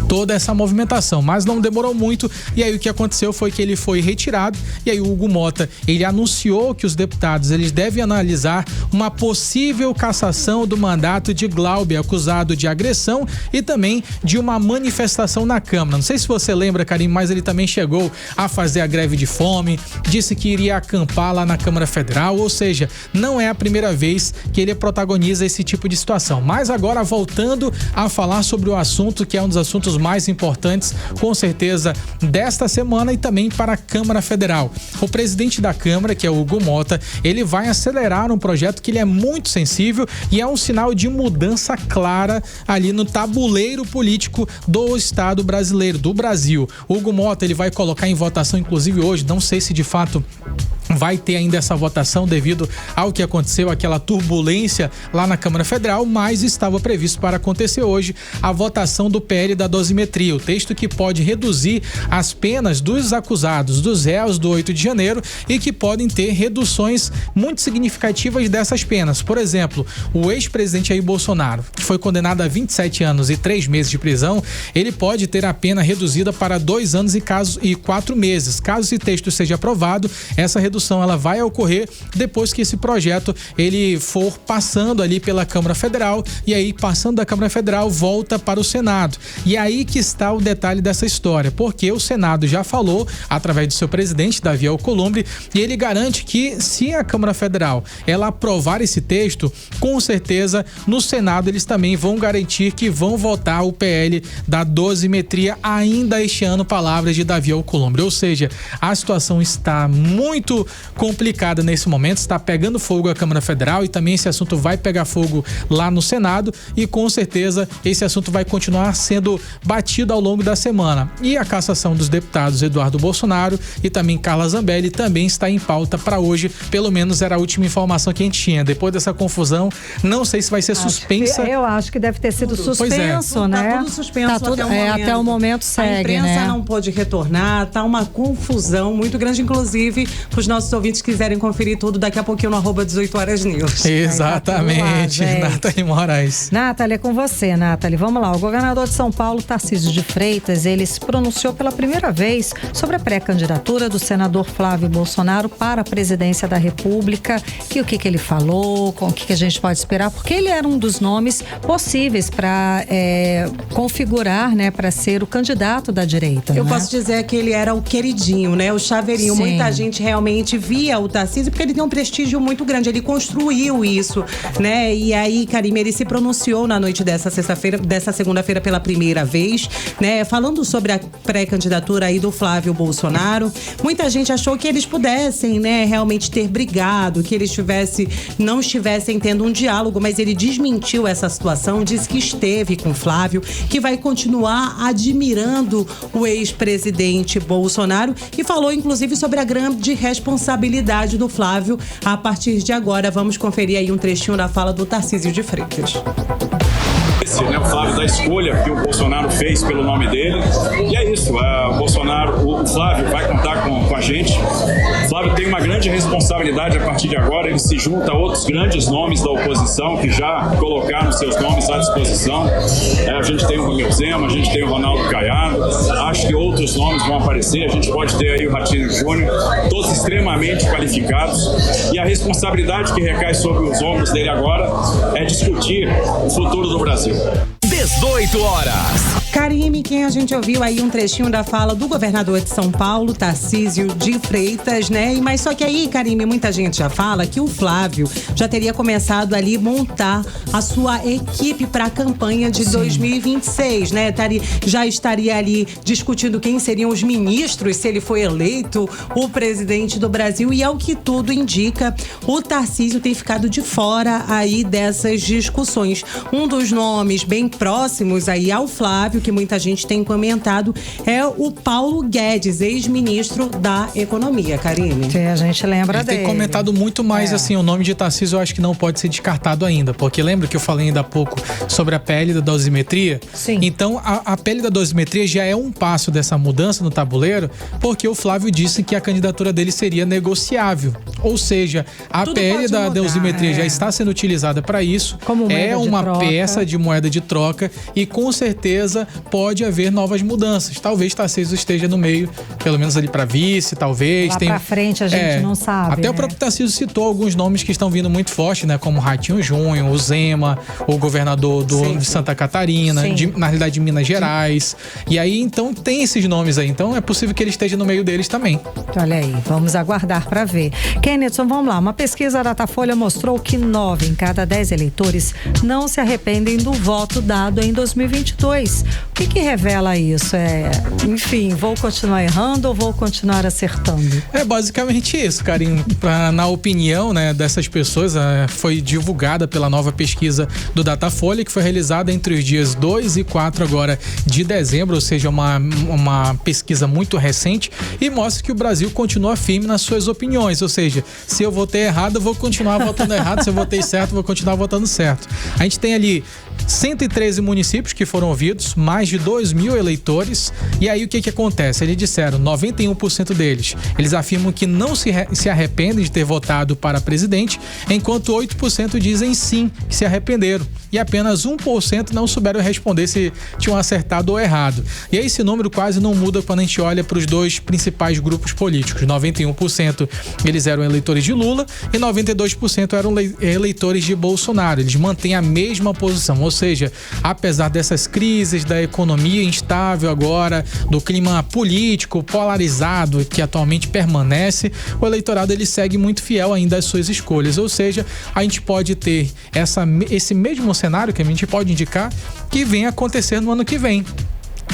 toda essa movimentação, mas não demorou muito e aí o que aconteceu foi que ele foi retirado e aí o Hugo Mota, ele anunciou que os deputados, eles devem analisar uma possível cassação do mandato de Glauber, acusado de agressão e também de uma manifestação na Câmara. Não sei se você lembra, Karime, mas ele também chegou a fazer a greve de fome, disse que iria acampar lá na Câmara Federal, ou seja, não é a primeira vez que ele protagoniza esse tipo de situação. Mas agora, voltando a falar sobre o assunto, que é um dos assuntos mais importantes, com certeza, desta semana e também para a Câmara Federal. O presidente da Câmara, que é o Hugo Mota, ele vai acelerar um projeto que ele é muito sensível e é um sinal de mudança clara ali no tabuleiro político do Estado brasileiro, do Brasil. O Hugo Mota, ele vai colocar em votação, inclusive hoje, não sei se de fato vai ter ainda essa votação devido ao que aconteceu, aquela turbulência lá na Câmara Federal, mas estava previsto para acontecer hoje a votação do PL da dosimetria, o texto que pode reduzir as penas dos acusados, dos réus do 8 de janeiro e que podem ter reduções muito significativas dessas penas. Por exemplo, o ex-presidente Jair Bolsonaro, que foi condenado a 27 anos e 3 meses de prisão, ele pode ter a pena reduzida para 2 anos e 4 meses. Caso esse texto seja aprovado, essa redução ela vai ocorrer depois que esse projeto ele for passando ali pela Câmara Federal e aí passando da Câmara Federal volta para o Senado. E aí que está o detalhe dessa história, porque o Senado já falou através do seu presidente, Davi Alcolumbre, e ele garante que se a Câmara Federal ela aprovar esse texto, com certeza no Senado eles também vão garantir que vão votar o PL da dosimetria ainda este ano, palavras de Davi Alcolumbre. Ou seja, a situação está muito complicada nesse momento, está pegando fogo a Câmara Federal e também esse assunto vai pegar fogo lá no Senado e com certeza esse assunto vai continuar sendo batido ao longo da semana. E a cassação dos deputados Eduardo Bolsonaro e também Carla Zambelli também está em pauta para hoje, pelo menos era a última informação que a gente tinha. Depois dessa confusão, não sei se vai ser suspensa. Eu acho que deve ter sido suspenso, né? Tá tudo suspenso até o momento segue, a imprensa né? não pôde retornar, tá uma confusão muito grande, inclusive, para os nossos ouvintes quiserem conferir tudo daqui a pouquinho no @18horas-news. Exatamente, lá, Nathalie Moraes. Nathalie, é com você, Nathalie. Vamos lá, o governador de São Paulo, Tarcísio de Freitas, ele se pronunciou pela primeira vez sobre a pré-candidatura do senador Flávio Bolsonaro para a presidência da República. E o que ele falou, com o que a gente pode esperar, porque ele era um dos nomes possíveis para configurar, né, para ser o candidato da direita. Eu posso dizer que ele era o queridinho, né, o chaveirinho. Sim. Muita gente realmente via o Tarcísio porque ele tem um prestígio muito grande, ele construiu isso, né, e aí, Karime, ele se pronunciou na noite dessa segunda-feira pela primeira vez, né, falando sobre a pré-candidatura aí do Flávio Bolsonaro. Muita gente achou que eles pudessem, né, realmente ter brigado, que eles não estivessem tendo um diálogo, mas ele desmentiu essa situação, disse que esteve com Flávio, que vai continuar admirando o ex-presidente Bolsonaro e falou inclusive sobre a grande responsabilidade do Flávio a partir de agora. Vamos conferir aí um trechinho da fala do Tarcísio de Freitas. O Flávio da escolha que o Bolsonaro fez pelo nome dele. E é isso, o Flávio vai contar com a gente. O Flávio tem uma grande responsabilidade a partir de agora, ele se junta a outros grandes nomes da oposição que já colocaram seus nomes à disposição. A gente tem o Romeu Zema, a gente tem o Ronaldo Caiado, acho que outros nomes vão aparecer, a gente pode ter aí o Ratinho Júnior, todos extremamente qualificados, e a responsabilidade que recai sobre os ombros dele agora é discutir o futuro do Brasil. 18 horas. Karime, quem a gente ouviu aí um trechinho da fala do governador de São Paulo, Tarcísio de Freitas, né? Mas só que aí, Karime, muita gente já fala que o Flávio já teria começado ali montar a sua equipe para a campanha de 2026, né? Já estaria ali discutindo quem seriam os ministros, se ele foi eleito o presidente do Brasil, e ao que tudo indica, o Tarcísio tem ficado de fora aí dessas discussões. Um dos nomes bem próximos aí ao Flávio, que muita gente tem comentado, é o Paulo Guedes, ex-ministro da Economia, Karine. A gente lembra dele. Tem comentado muito mais, assim, o nome de Tarcísio eu acho que não pode ser descartado ainda, porque lembra que eu falei ainda há pouco sobre a PL da dosimetria? Sim. Então, a PL da dosimetria já é um passo dessa mudança no tabuleiro, porque o Flávio disse que a candidatura dele seria negociável. Ou seja, a PL da dosimetria já está sendo utilizada para isso. Como é uma peça de moeda de troca e com certeza pode haver novas mudanças. Talvez Tarcísio esteja no meio, pelo menos ali para vice, talvez. Lá pra frente a gente não sabe. Até o próprio Tarcísio citou alguns nomes que estão vindo muito forte, né? Como Ratinho Júnior, o Zema, o governador de Santa Catarina, na realidade de Minas Gerais. E aí, então, tem esses nomes aí. Então, é possível que ele esteja no meio deles também. Olha aí, vamos aguardar para ver. Kennedson, vamos lá. Uma pesquisa da Datafolha mostrou que 9 em cada 10 eleitores não se arrependem do voto dado em 2022. O que revela isso? Enfim, vou continuar errando ou vou continuar acertando? É basicamente isso, Karine. Na opinião, né, dessas pessoas, foi divulgada pela nova pesquisa do Datafolha, que foi realizada entre os dias 2 e 4 agora de dezembro, ou seja, uma pesquisa muito recente, e mostra que o Brasil continua firme nas suas opiniões, ou seja, se eu votei errado, eu vou continuar votando errado, se eu votei certo, eu vou continuar votando certo. A gente tem ali 113 municípios que foram ouvidos, mais mais de 2.000 eleitores. E aí o que acontece? Eles disseram, 91% deles, eles afirmam que não se arrependem de ter votado para presidente, enquanto 8% dizem sim, que se arrependeram. E apenas 1% não souberam responder se tinham acertado ou errado. E aí esse número quase não muda quando a gente olha para os dois principais grupos políticos. 91% eles eram eleitores de Lula e 92% eram eleitores de Bolsonaro. Eles mantêm a mesma posição, ou seja, apesar dessas crises, da economia instável agora, do clima político polarizado que atualmente permanece, o eleitorado ele segue muito fiel ainda às suas escolhas. Ou seja, a gente pode ter esse mesmo cenário que a gente pode indicar que vem acontecer no ano que vem.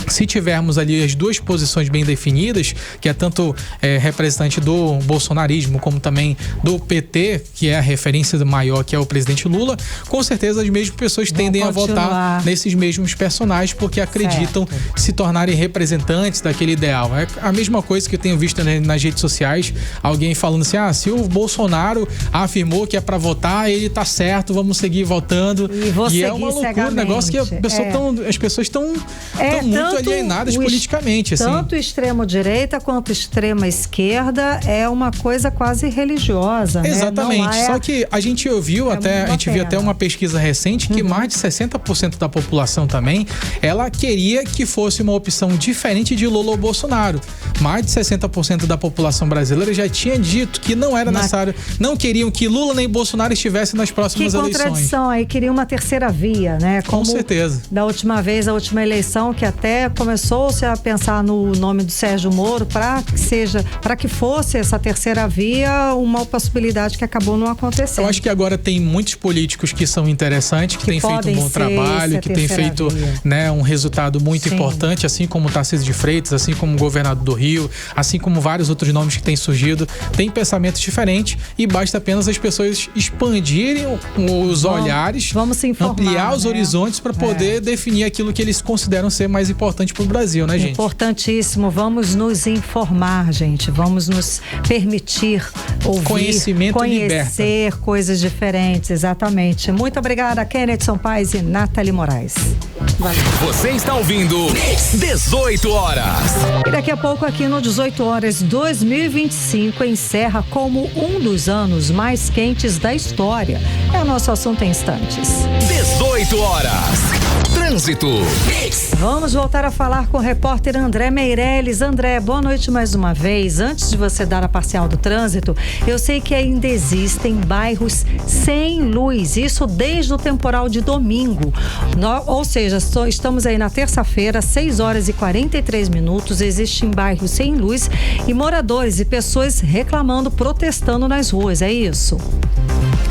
Se tivermos ali as duas posições bem definidas, que é tanto representante do bolsonarismo como também do PT, que é a referência maior, que é o presidente Lula, com certeza as mesmas pessoas tendem a votar nesses mesmos personagens porque acreditam se tornarem representantes daquele ideal. É a mesma coisa que eu tenho visto nas redes sociais, alguém falando assim, se o Bolsonaro afirmou que é pra votar, ele tá certo, vamos seguir votando. E é uma loucura, um negócio que as pessoas estão muito alienadas politicamente. Tanto extremo-direita quanto extrema-esquerda é uma coisa quase religiosa. Exatamente. Né? Só que a gente ouviu a gente viu até uma pesquisa recente que mais de 60% da população também, ela queria que fosse uma opção diferente de Lula ou Bolsonaro. Mais de 60% da população brasileira já tinha dito que não era necessário, não queriam que Lula nem Bolsonaro estivessem nas próximas eleições. Que contradição aí, queriam uma terceira via, né? Com certeza. Da última vez, a última eleição, que até começou-se a pensar no nome do Sérgio Moro para que fosse essa terceira via, uma possibilidade que acabou não acontecendo. Eu acho que agora tem muitos políticos que são interessantes, que têm feito um bom trabalho, que têm feito um resultado muito importante, assim como o Tarcísio de Freitas, assim como o governador do Rio, assim como vários outros nomes que têm surgido, tem pensamentos diferentes e basta apenas as pessoas expandirem os olhares, vamos se informar, ampliar os horizontes para poder definir aquilo que eles consideram ser mais importante para o Brasil, né, gente? Importantíssimo. Vamos nos informar, gente. Vamos nos permitir ouvir, conhecer coisas diferentes. Exatamente. Muito obrigada, Kennedson Paes e Nathalie Moraes. Valeu. Você está ouvindo 18 horas. E daqui a pouco aqui no 18 horas 2025 encerra como um dos anos mais quentes da história. É o nosso assunto em instantes. 18 horas. Trânsito. Vamos voltar a falar com o repórter André Meirelles. André, boa noite mais uma vez. Antes de você dar a parcial do trânsito, eu sei que ainda existem bairros sem luz. Isso desde o temporal de domingo. Ou seja, estamos aí na terça-feira, 6 horas e 43 minutos. Existem bairros sem luz e moradores e pessoas reclamando, protestando nas ruas. É isso?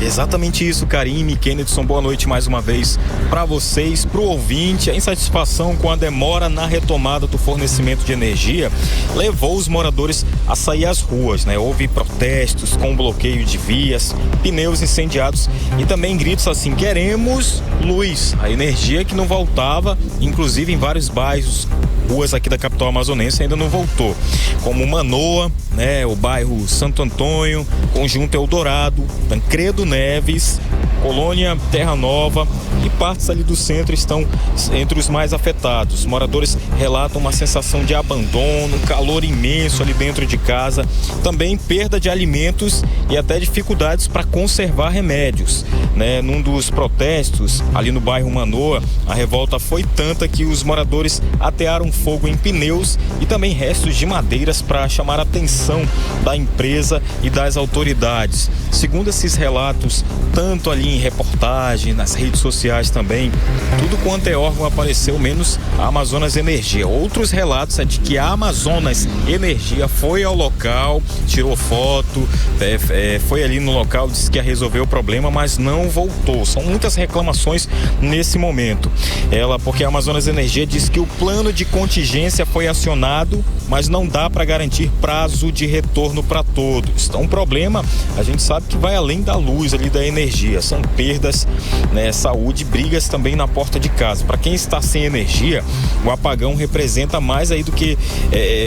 Exatamente isso, Karine, Kennedson, boa noite mais uma vez para vocês, para o ouvinte. A insatisfação com a demora na retomada do fornecimento de energia levou os moradores a sair às ruas, né? Houve protestos com bloqueio de vias, pneus incendiados e também gritos assim, queremos luz. A energia que não voltava, inclusive em vários bairros, ruas aqui da capital amazonense ainda não voltou, como Manoa, né? O bairro Santo Antônio, Conjunto Eldorado, Tancredo Neves, Colônia Terra Nova e partes ali do centro estão entre os mais afetados. Moradores relatam uma sensação de abandono, calor imenso ali dentro de casa, também perda de alimentos e até dificuldades para conservar remédios, né? Num dos protestos ali no bairro Manoa, a revolta foi tanta que os moradores atearam fogo em pneus e também restos de madeiras para chamar a atenção da empresa e das autoridades. Segundo esses relatos, tanto ali em reportagem, nas redes sociais também, tudo quanto é órgão apareceu, menos a Amazonas Energia. Outros relatos é de que a Amazonas Energia foi ao local, tirou foto, foi ali no local, disse que ia resolver o problema, mas não voltou. São muitas reclamações nesse momento. Porque a Amazonas Energia diz que o plano de contingência foi acionado, mas não dá para garantir prazo de retorno para todos. Então o problema, a gente sabe que vai além da luz ali, da energia. São perdas, né, saúde brigas também na porta de casa. Para quem está sem energia, o apagão representa mais aí do que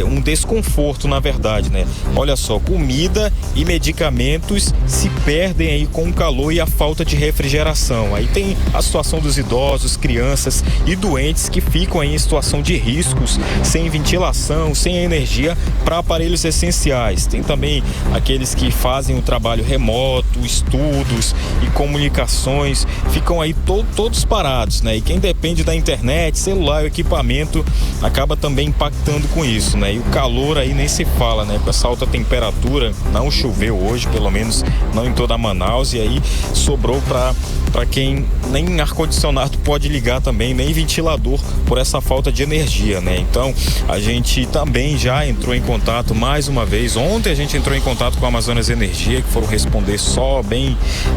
um desconforto, na verdade, né? Olha só, comida e medicamentos se perdem aí com o calor e a falta de refrigeração. Aí tem a situação dos idosos, crianças e doentes que ficam aí em situação de riscos, sem ventilação, sem energia para aparelhos essenciais. Tem também aqueles que fazem o trabalho remoto, estudos e comunicações, ficam aí todos parados, né? E quem depende da internet, celular, equipamento, acaba também impactando com isso, né? E o calor aí nem se fala, né? Com essa alta temperatura, não choveu hoje, pelo menos não em toda Manaus, e aí sobrou para quem nem ar-condicionado pode ligar também, nem ventilador, por essa falta de energia, né? Então a gente também já entrou em contato mais uma vez. Ontem a gente entrou em contato com a Amazonas Energia, que foram responder só bem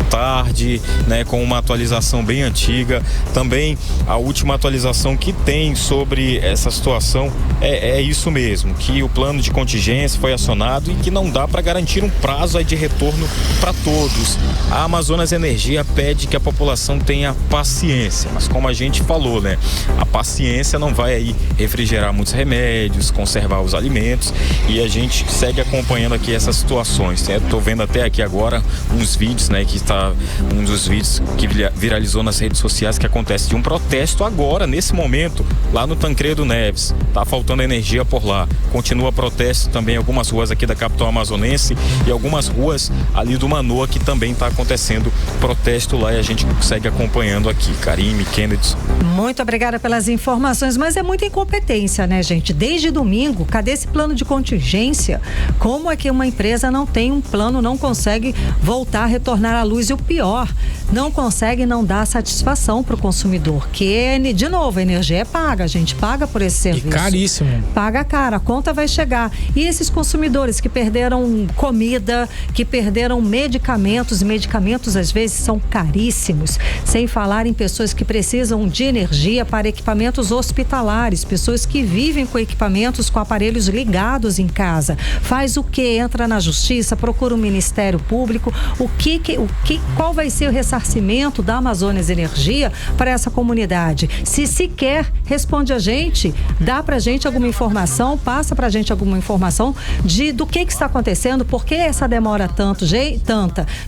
tarde, né? Com uma atualização bem antiga. Também a última atualização que tem sobre essa situação é isso mesmo, que o plano de contingência foi acionado e que não dá para garantir um prazo aí de retorno para todos. A Amazonas Energia pede que a população tenha paciência, mas como a gente falou, né? A paciência não vai aí refrigerar muitos remédios, conservar os alimentos, e a gente segue acompanhando aqui essas situações, né? Tô vendo até aqui agora uns vídeos, né? Que está um dos vídeos que viralizou nas redes sociais, que acontece de um protesto agora, nesse momento, lá no Tancredo Neves. Tá faltando energia por lá. Continua protesto também em algumas ruas aqui da capital amazonense e algumas ruas ali do Manoa, que também tá acontecendo protesto lá, e a gente segue acompanhando aqui. Karime, Kennedy. Muito obrigada pelas informações, mas é muita incompetência, né, gente? Desde domingo, cadê esse plano de contingência? Como é que uma empresa não tem um plano, não consegue voltar a retornar à luz? E o pior, não consegue não dar satisfação para o consumidor, que, de novo, a energia é paga, a gente paga por esse serviço. E caríssimo. Paga cara, a conta vai chegar. E esses consumidores que perderam comida, que perderam medicamentos, e medicamentos às vezes são caríssimos, sem falar em pessoas que precisam de energia para equipamentos hospitalares, pessoas que vivem com equipamentos, com aparelhos ligados em casa. Faz o quê? Entra na justiça, procura o Ministério Público. Qual vai ser o ressarcimento da Amazonas Energia para essa comunidade? Se sequer responde a gente, dá pra gente alguma informação, passa pra gente alguma informação do que está acontecendo, por que essa demora tanta?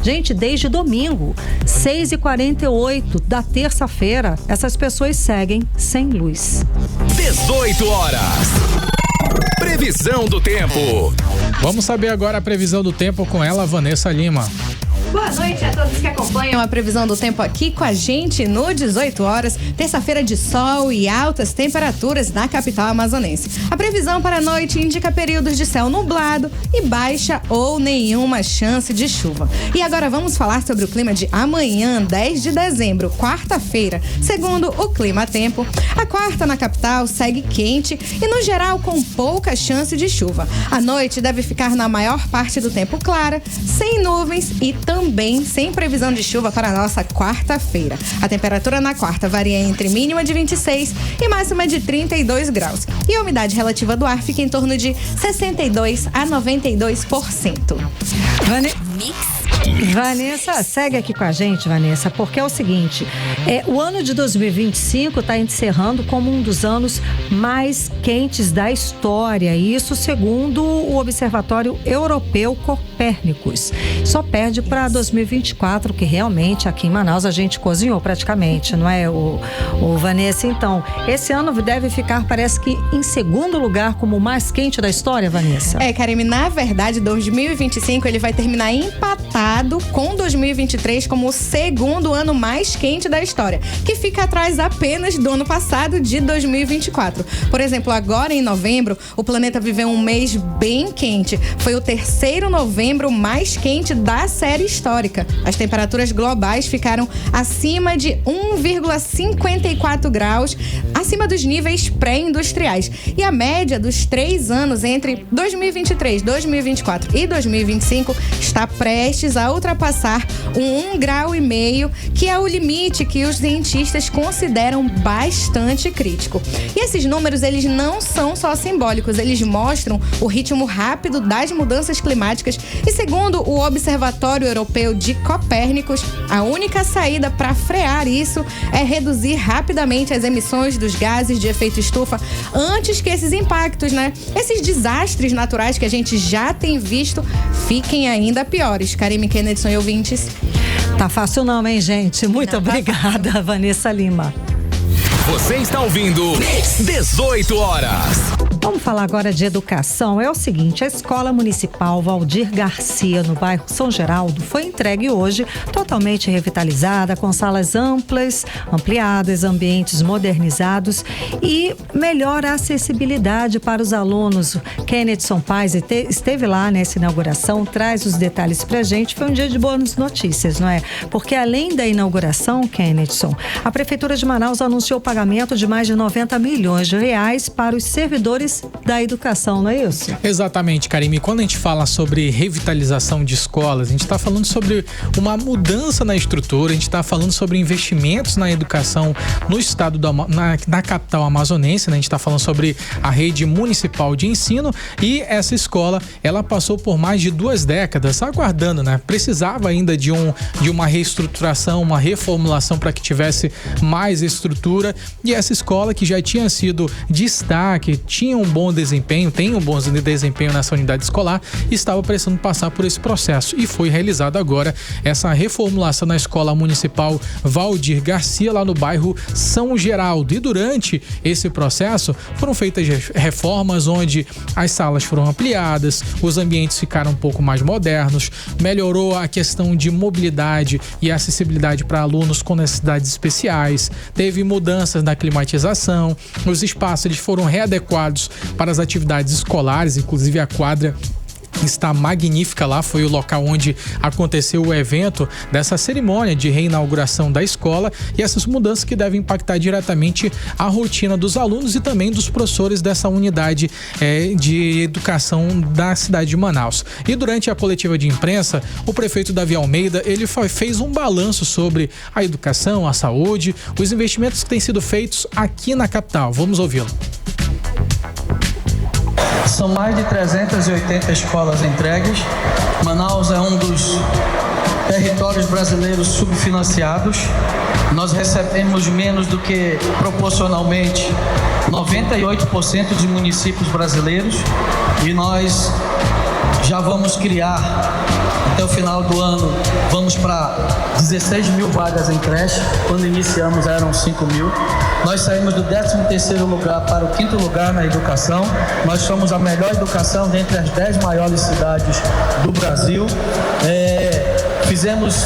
Gente, desde domingo, 6h48 da terça-feira, essas pessoas seguem sem luz. 18 horas. Previsão do tempo. Vamos saber agora a previsão do tempo com ela, Vanessa Lima. Boa noite a todos que acompanham a previsão do tempo aqui com a gente no 18 horas, terça-feira de sol e altas temperaturas na capital amazonense. A previsão para a noite indica períodos de céu nublado e baixa ou nenhuma chance de chuva. E agora vamos falar sobre o clima de amanhã, 10 de dezembro, quarta-feira. Segundo o Clima Tempo, a quarta na capital segue quente e no geral com pouca chance de chuva. A noite deve ficar na maior parte do tempo clara, sem nuvens e também sem previsão de chuva para a nossa quarta-feira. A temperatura na quarta varia entre mínima de 26 e máxima de 32 graus. E a umidade relativa do ar fica em torno de 62 a 92%. Vanessa, segue aqui com a gente, Vanessa, porque é o seguinte, o ano de 2025 está encerrando como um dos anos mais quentes da história, isso segundo o Observatório Europeu Copérnicos. Só perde para 2024, que realmente aqui em Manaus a gente cozinhou praticamente, não é, o Vanessa? Então, esse ano deve ficar, parece que em segundo lugar como o mais quente da história, Vanessa. Karime, na verdade, 2025 ele vai terminar empatado com 2023 como o segundo ano mais quente da história, que fica atrás apenas do ano passado, de 2024. Por exemplo, agora em novembro, o planeta viveu um mês bem quente. Foi o terceiro novembro mais quente da série histórica. As temperaturas globais ficaram acima de 1,54 graus acima dos níveis pré-industriais. E a média dos 3 anos entre 2023, 2024 e 2025 está prestes a ultrapassar um 1,5 grau, que é o limite que os cientistas consideram bastante crítico. E esses números, eles não são só simbólicos, eles mostram o ritmo rápido das mudanças climáticas e, segundo o Observatório Europeu de Copérnicos, a única saída para frear isso é reduzir rapidamente as emissões dos gases de efeito estufa antes que esses impactos, esses desastres naturais que a gente já tem visto, fiquem ainda piores. Karime Kennedy e ouvintes. Tá fácil não, hein, gente? Muito obrigada, Vanessa Lima. Você está ouvindo 18 horas. Vamos falar agora de educação. É o seguinte, a Escola Municipal Valdir Garcia, no bairro São Geraldo, foi entregue hoje, totalmente revitalizada, com salas amplas, ampliadas, ambientes modernizados e melhor acessibilidade para os alunos. Kennedy Paz esteve lá nessa inauguração, traz os detalhes pra gente. Foi um dia de boas notícias, não é? Porque além da inauguração, Kennedy, a Prefeitura de Manaus anunciou o pagamento de mais de 90 milhões de reais para os servidores da educação, não é isso? Exatamente, Karime. Quando a gente fala sobre revitalização de escolas, a gente está falando sobre uma mudança na estrutura, a gente está falando sobre investimentos na educação no estado, na capital amazonense, né? A gente está falando sobre a rede municipal de ensino e essa escola, ela passou por mais de 2 décadas aguardando, né? Precisava ainda de uma reestruturação, uma reformulação para que tivesse mais estrutura, e essa escola que já tinha sido destaque, tinha um bom desempenho, tem um bom desempenho nessa unidade escolar, estava precisando passar por esse processo e foi realizada agora essa reformulação na Escola Municipal Valdir Garcia, lá no bairro São Geraldo. E durante esse processo foram feitas reformas onde as salas foram ampliadas, os ambientes ficaram um pouco mais modernos, melhorou a questão de mobilidade e acessibilidade para alunos com necessidades especiais, teve mudanças na climatização, os espaços eles foram readequados para as atividades escolares, inclusive a quadra está magnífica lá, foi o local onde aconteceu o evento dessa cerimônia de reinauguração da escola, e essas mudanças que devem impactar diretamente a rotina dos alunos e também dos professores dessa unidade de educação da cidade de Manaus. E durante a coletiva de imprensa, o prefeito Davi Almeida, ele fez um balanço sobre a educação, a saúde, os investimentos que têm sido feitos aqui na capital. Vamos ouvi-lo. São mais de 380 escolas entregues. Manaus é um dos territórios brasileiros subfinanciados. Nós recebemos menos do que proporcionalmente 98% de municípios brasileiros, e nós já vamos criar, até o final do ano, vamos para 16 mil vagas em creche. Quando iniciamos eram 5 mil. Nós saímos do 13º lugar para o 5º lugar na educação. Nós somos a melhor educação dentre as 10 maiores cidades do Brasil. Fizemos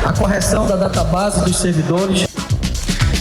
a correção da database dos servidores.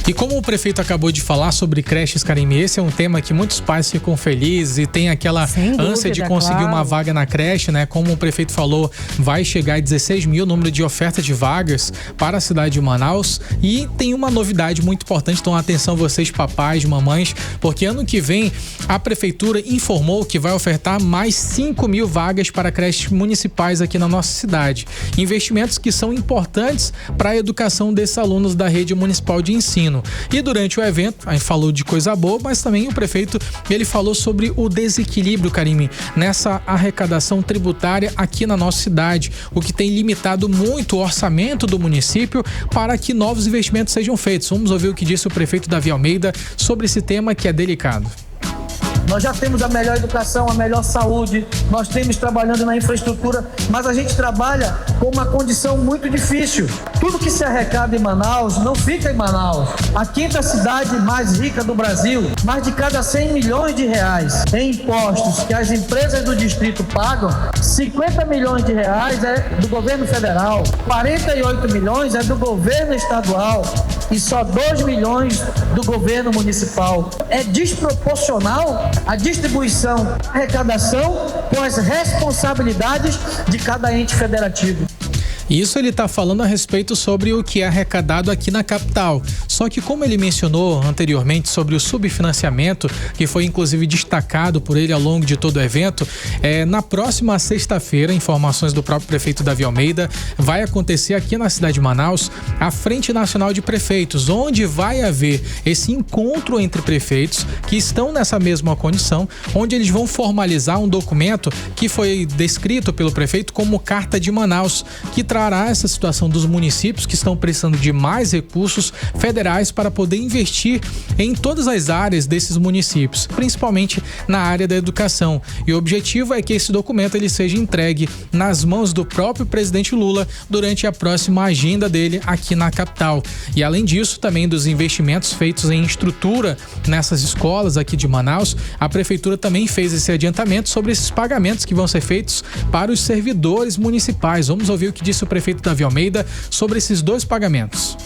E como o prefeito acabou de falar sobre creches, Karime, esse é um tema que muitos pais ficam felizes e tem aquela ânsia de conseguir uma vaga na creche, né? Como o prefeito falou, vai chegar a 16 mil o número de oferta de vagas para a cidade de Manaus. E tem uma novidade muito importante, então atenção vocês papais, mamães, porque ano que vem a prefeitura informou que vai ofertar mais 5 mil vagas para creches municipais aqui na nossa cidade. Investimentos que são importantes para a educação desses alunos da rede municipal de ensino. E durante o evento, a gente falou de coisa boa, mas também o prefeito, ele falou sobre o desequilíbrio, Karime, nessa arrecadação tributária aqui na nossa cidade, o que tem limitado muito o orçamento do município para que novos investimentos sejam feitos. Vamos ouvir o que disse o prefeito Davi Almeida sobre esse tema que é delicado. Nós já temos a melhor educação, a melhor saúde, nós temos trabalhando na infraestrutura, mas a gente trabalha com uma condição muito difícil. Tudo que se arrecada em Manaus não fica em Manaus. A 5ª cidade mais rica do Brasil, mais de cada 100 milhões de reais em impostos que as empresas do distrito pagam, 50 milhões de reais é do governo federal, 48 milhões é do governo estadual e só 2 milhões do governo municipal. É desproporcional a distribuição, a arrecadação com as responsabilidades de cada ente federativo. Isso ele está falando a respeito sobre o que é arrecadado aqui na capital. Só que como ele mencionou anteriormente sobre o subfinanciamento, que foi inclusive destacado por ele ao longo de todo o evento, na próxima sexta-feira, informações do próprio prefeito Davi Almeida, vai acontecer aqui na cidade de Manaus a Frente Nacional de Prefeitos, onde vai haver esse encontro entre prefeitos que estão nessa mesma condição, onde eles vão formalizar um documento que foi descrito pelo prefeito como Carta de Manaus, que trará essa situação dos municípios que estão precisando de mais recursos federais para poder investir em todas as áreas desses municípios, principalmente na área da educação. E o objetivo é que esse documento ele seja entregue nas mãos do próprio presidente Lula durante a próxima agenda dele aqui na capital. E além disso, também dos investimentos feitos em estrutura nessas escolas aqui de Manaus, a prefeitura também fez esse adiantamento sobre esses pagamentos que vão ser feitos para os servidores municipais. Vamos ouvir o que disse o prefeito Davi Almeida sobre esses dois pagamentos.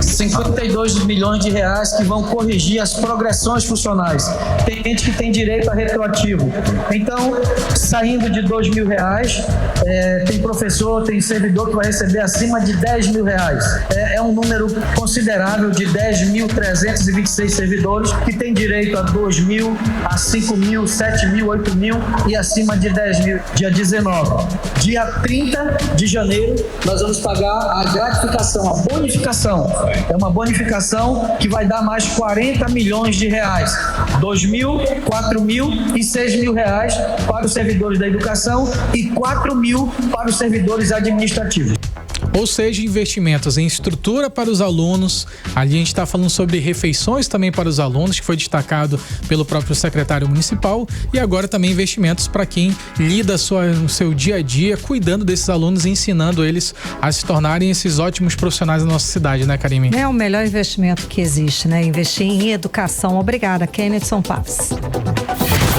52 milhões de reais que vão corrigir as progressões funcionais. Tem gente que tem direito a retroativo. Então, saindo de R$2.000, tem professor, tem servidor que vai receber acima de R$10.000. É um número considerável de 10.326 servidores que tem direito a 2.000, a 5.000, 7.000, 8.000 e acima de 10.000. Dia 19. Dia 30 de janeiro, nós vamos pagar a gratificação, a bonificação. É uma bonificação que vai dar mais 40 milhões de reais. 2.000, 4.000 e 6.000 reais para os servidores da educação e 4.000 para os servidores administrativos. Ou seja, investimentos em estrutura para os alunos. Ali a gente está falando sobre refeições também para os alunos, que foi destacado pelo próprio secretário municipal, e agora também investimentos para quem lida no seu dia a dia, cuidando desses alunos e ensinando eles a se tornarem esses ótimos profissionais da nossa cidade, né, Karime? É o melhor investimento que existe, né? Investir em educação. Obrigada, Kennedson Paves.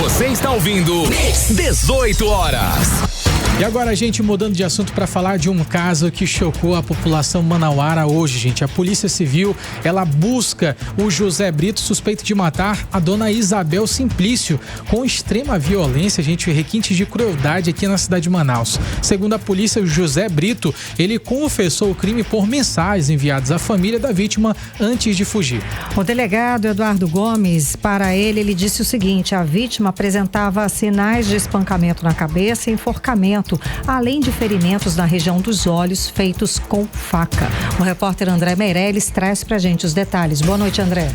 Você está ouvindo 18 horas. E agora a gente mudando de assunto para falar de um caso que chocou a população manauara hoje, gente. A Polícia Civil, ela busca o José Brito, suspeito de matar a dona Isabel Simplício com extrema violência, gente, requinte de crueldade aqui na cidade de Manaus. Segundo a polícia, o José Brito, ele confessou o crime por mensagens enviadas à família da vítima antes de fugir. O delegado Eduardo Gomes, para ele disse o seguinte: a vítima apresentava sinais de espancamento na cabeça e enforcamento, além de ferimentos na região dos olhos feitos com faca. O repórter André Meirelles traz pra gente os detalhes. Boa noite, André.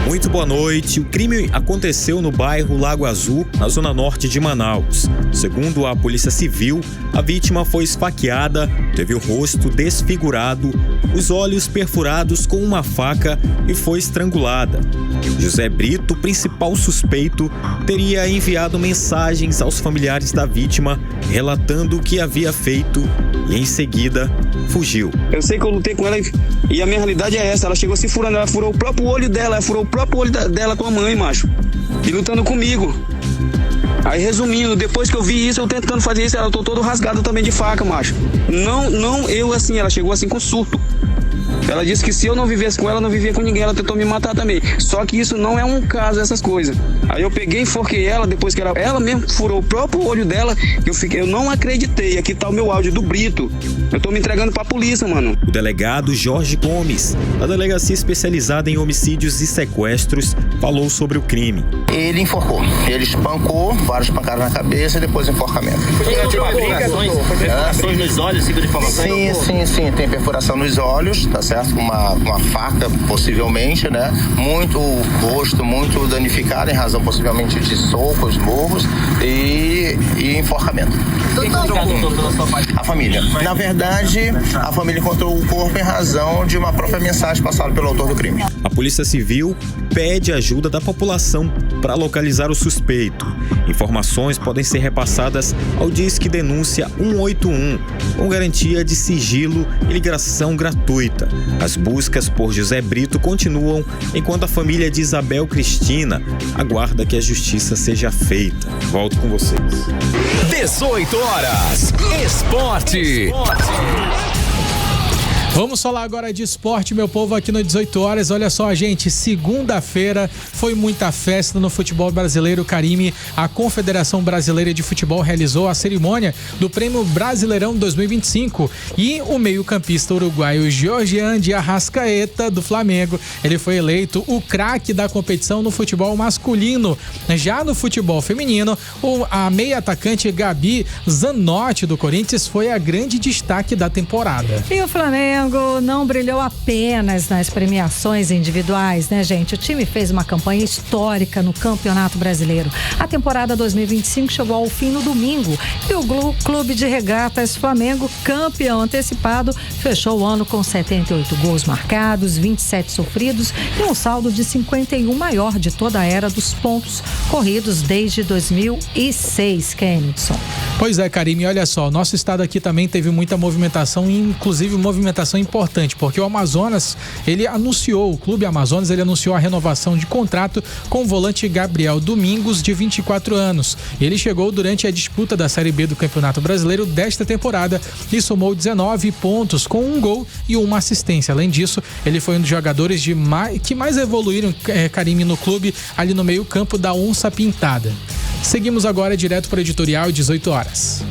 Muito boa noite. O crime aconteceu no bairro Lago Azul, na zona norte de Manaus. Segundo a Polícia Civil, a vítima foi esfaqueada, teve o rosto desfigurado, os olhos perfurados com uma faca e foi estrangulada. José Brito, principal suspeito, teria enviado mensagens aos familiares da vítima, relatando o que havia feito e, em seguida, fugiu. Eu sei que eu lutei com ela e a minha realidade é essa. Ela chegou se furando, ela furou o próprio olho dela, ela furou o próprio olho dela com a mãe, macho. E lutando comigo. Aí, resumindo, depois que eu vi isso, eu tentando fazer isso, ela tô todo rasgado também de faca, macho. Não eu assim, ela chegou assim com surto. Ela disse que se eu não vivesse com ela, não vivia com ninguém. Ela tentou me matar também. Só que isso não é um caso, essas coisas. Aí eu peguei e enforquei ela, depois que ela mesmo furou o próprio olho dela, eu não acreditei. Aqui tá o meu áudio do Brito. Eu tô me entregando pra polícia, mano. O delegado Jorge Gomes, da delegacia especializada em homicídios e sequestros, falou sobre o crime. Ele enforcou. Ele espancou, vários pancadas na cabeça e depois enforcamento. Perfurações nos olhos, tipo de informação? Sim. Tem perfuração nos olhos, tá certo? Uma faca, possivelmente, né? Muito rosto, muito danificado, em razão possivelmente de socos, murros e enforcamento. A família. Na verdade, a família encontrou o corpo em razão de uma própria mensagem passada pelo autor do crime. A Polícia Civil pede ajuda da população para localizar o suspeito. Informações podem ser repassadas ao Disque Denúncia 181, com garantia de sigilo e ligação gratuita. As buscas por José Brito continuam enquanto a família de Isabel Cristina aguarda que a justiça seja feita. Volto com vocês. 18 horas. Esporte. Vamos falar agora de esporte, meu povo, aqui no 18 horas. Olha só, gente, segunda-feira foi muita festa no futebol brasileiro. Carime, a Confederação Brasileira de Futebol realizou a cerimônia do Prêmio Brasileirão 2025 e o meio-campista uruguaio Georgian de Arrascaeta, do Flamengo, ele foi eleito o craque da competição no futebol masculino. Já no futebol feminino, a meia-atacante Gabi Zanotti, do Corinthians, foi a grande destaque da temporada. E o Flamengo não brilhou apenas nas premiações individuais, né, gente? O time fez uma campanha histórica no Campeonato Brasileiro. A temporada 2025 chegou ao fim no domingo e o Clube de Regatas Flamengo, campeão antecipado, fechou o ano com 78 gols marcados, 27 sofridos e um saldo de 51, maior de toda a era dos pontos corridos desde 2006, Kennedson. Pois é, Carime, olha só, o nosso estado aqui também teve muita movimentação, inclusive movimentação importante, porque o Amazonas, o Clube Amazonas, ele anunciou a renovação de contrato com o volante Gabriel Domingos, de 24 anos. Ele chegou durante a disputa da Série B do Campeonato Brasileiro desta temporada e somou 19 pontos com um gol e uma assistência. Além disso, ele foi um dos jogadores que mais evoluíram, Carime, no clube, ali no meio-campo da Onça Pintada. Seguimos agora direto para o editorial 18 horas.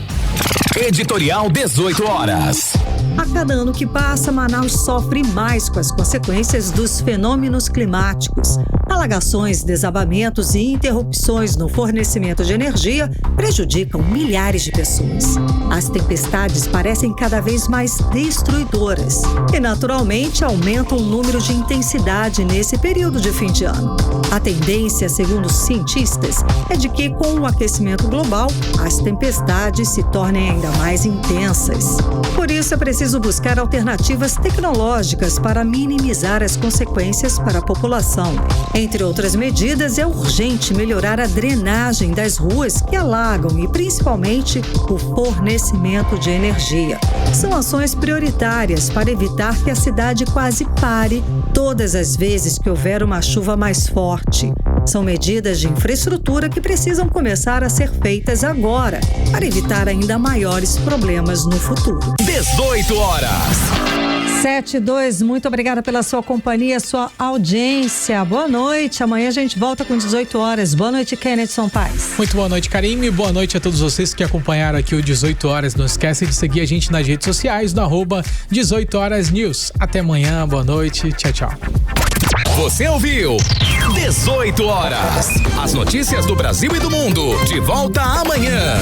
Editorial 18 horas. A cada ano que passa, Manaus sofre mais com as consequências dos fenômenos climáticos. Alagações, desabamentos e interrupções no fornecimento de energia prejudicam milhares de pessoas. As tempestades parecem cada vez mais destruidoras e, naturalmente, aumentam o número de intensidade nesse período de fim de ano. A tendência, segundo os cientistas, é de que, com o aquecimento global, as tempestades se tornem ainda mais intensas. Por isso, é preciso buscar alternativas tecnológicas para minimizar as consequências para a população. Entre outras medidas, é urgente melhorar a drenagem das ruas que alagam e, principalmente, o fornecimento de energia. São ações prioritárias para evitar que a cidade quase pare todas as vezes que houver uma chuva mais forte. São medidas de infraestrutura que precisam começar a ser feitas agora, para evitar ainda maiores problemas no futuro. 18 horas. 7-2, muito obrigada pela sua companhia, sua audiência. Boa noite, amanhã a gente volta com 18 horas. Boa noite, Kennedson Paz. Muito boa noite, Carime. Boa noite a todos vocês que acompanharam aqui o 18 horas. Não esquece de seguir a gente nas redes sociais, no @18 horas news. Até amanhã, boa noite, tchau, tchau. Você ouviu 18 horas. As notícias do Brasil e do mundo. De volta amanhã.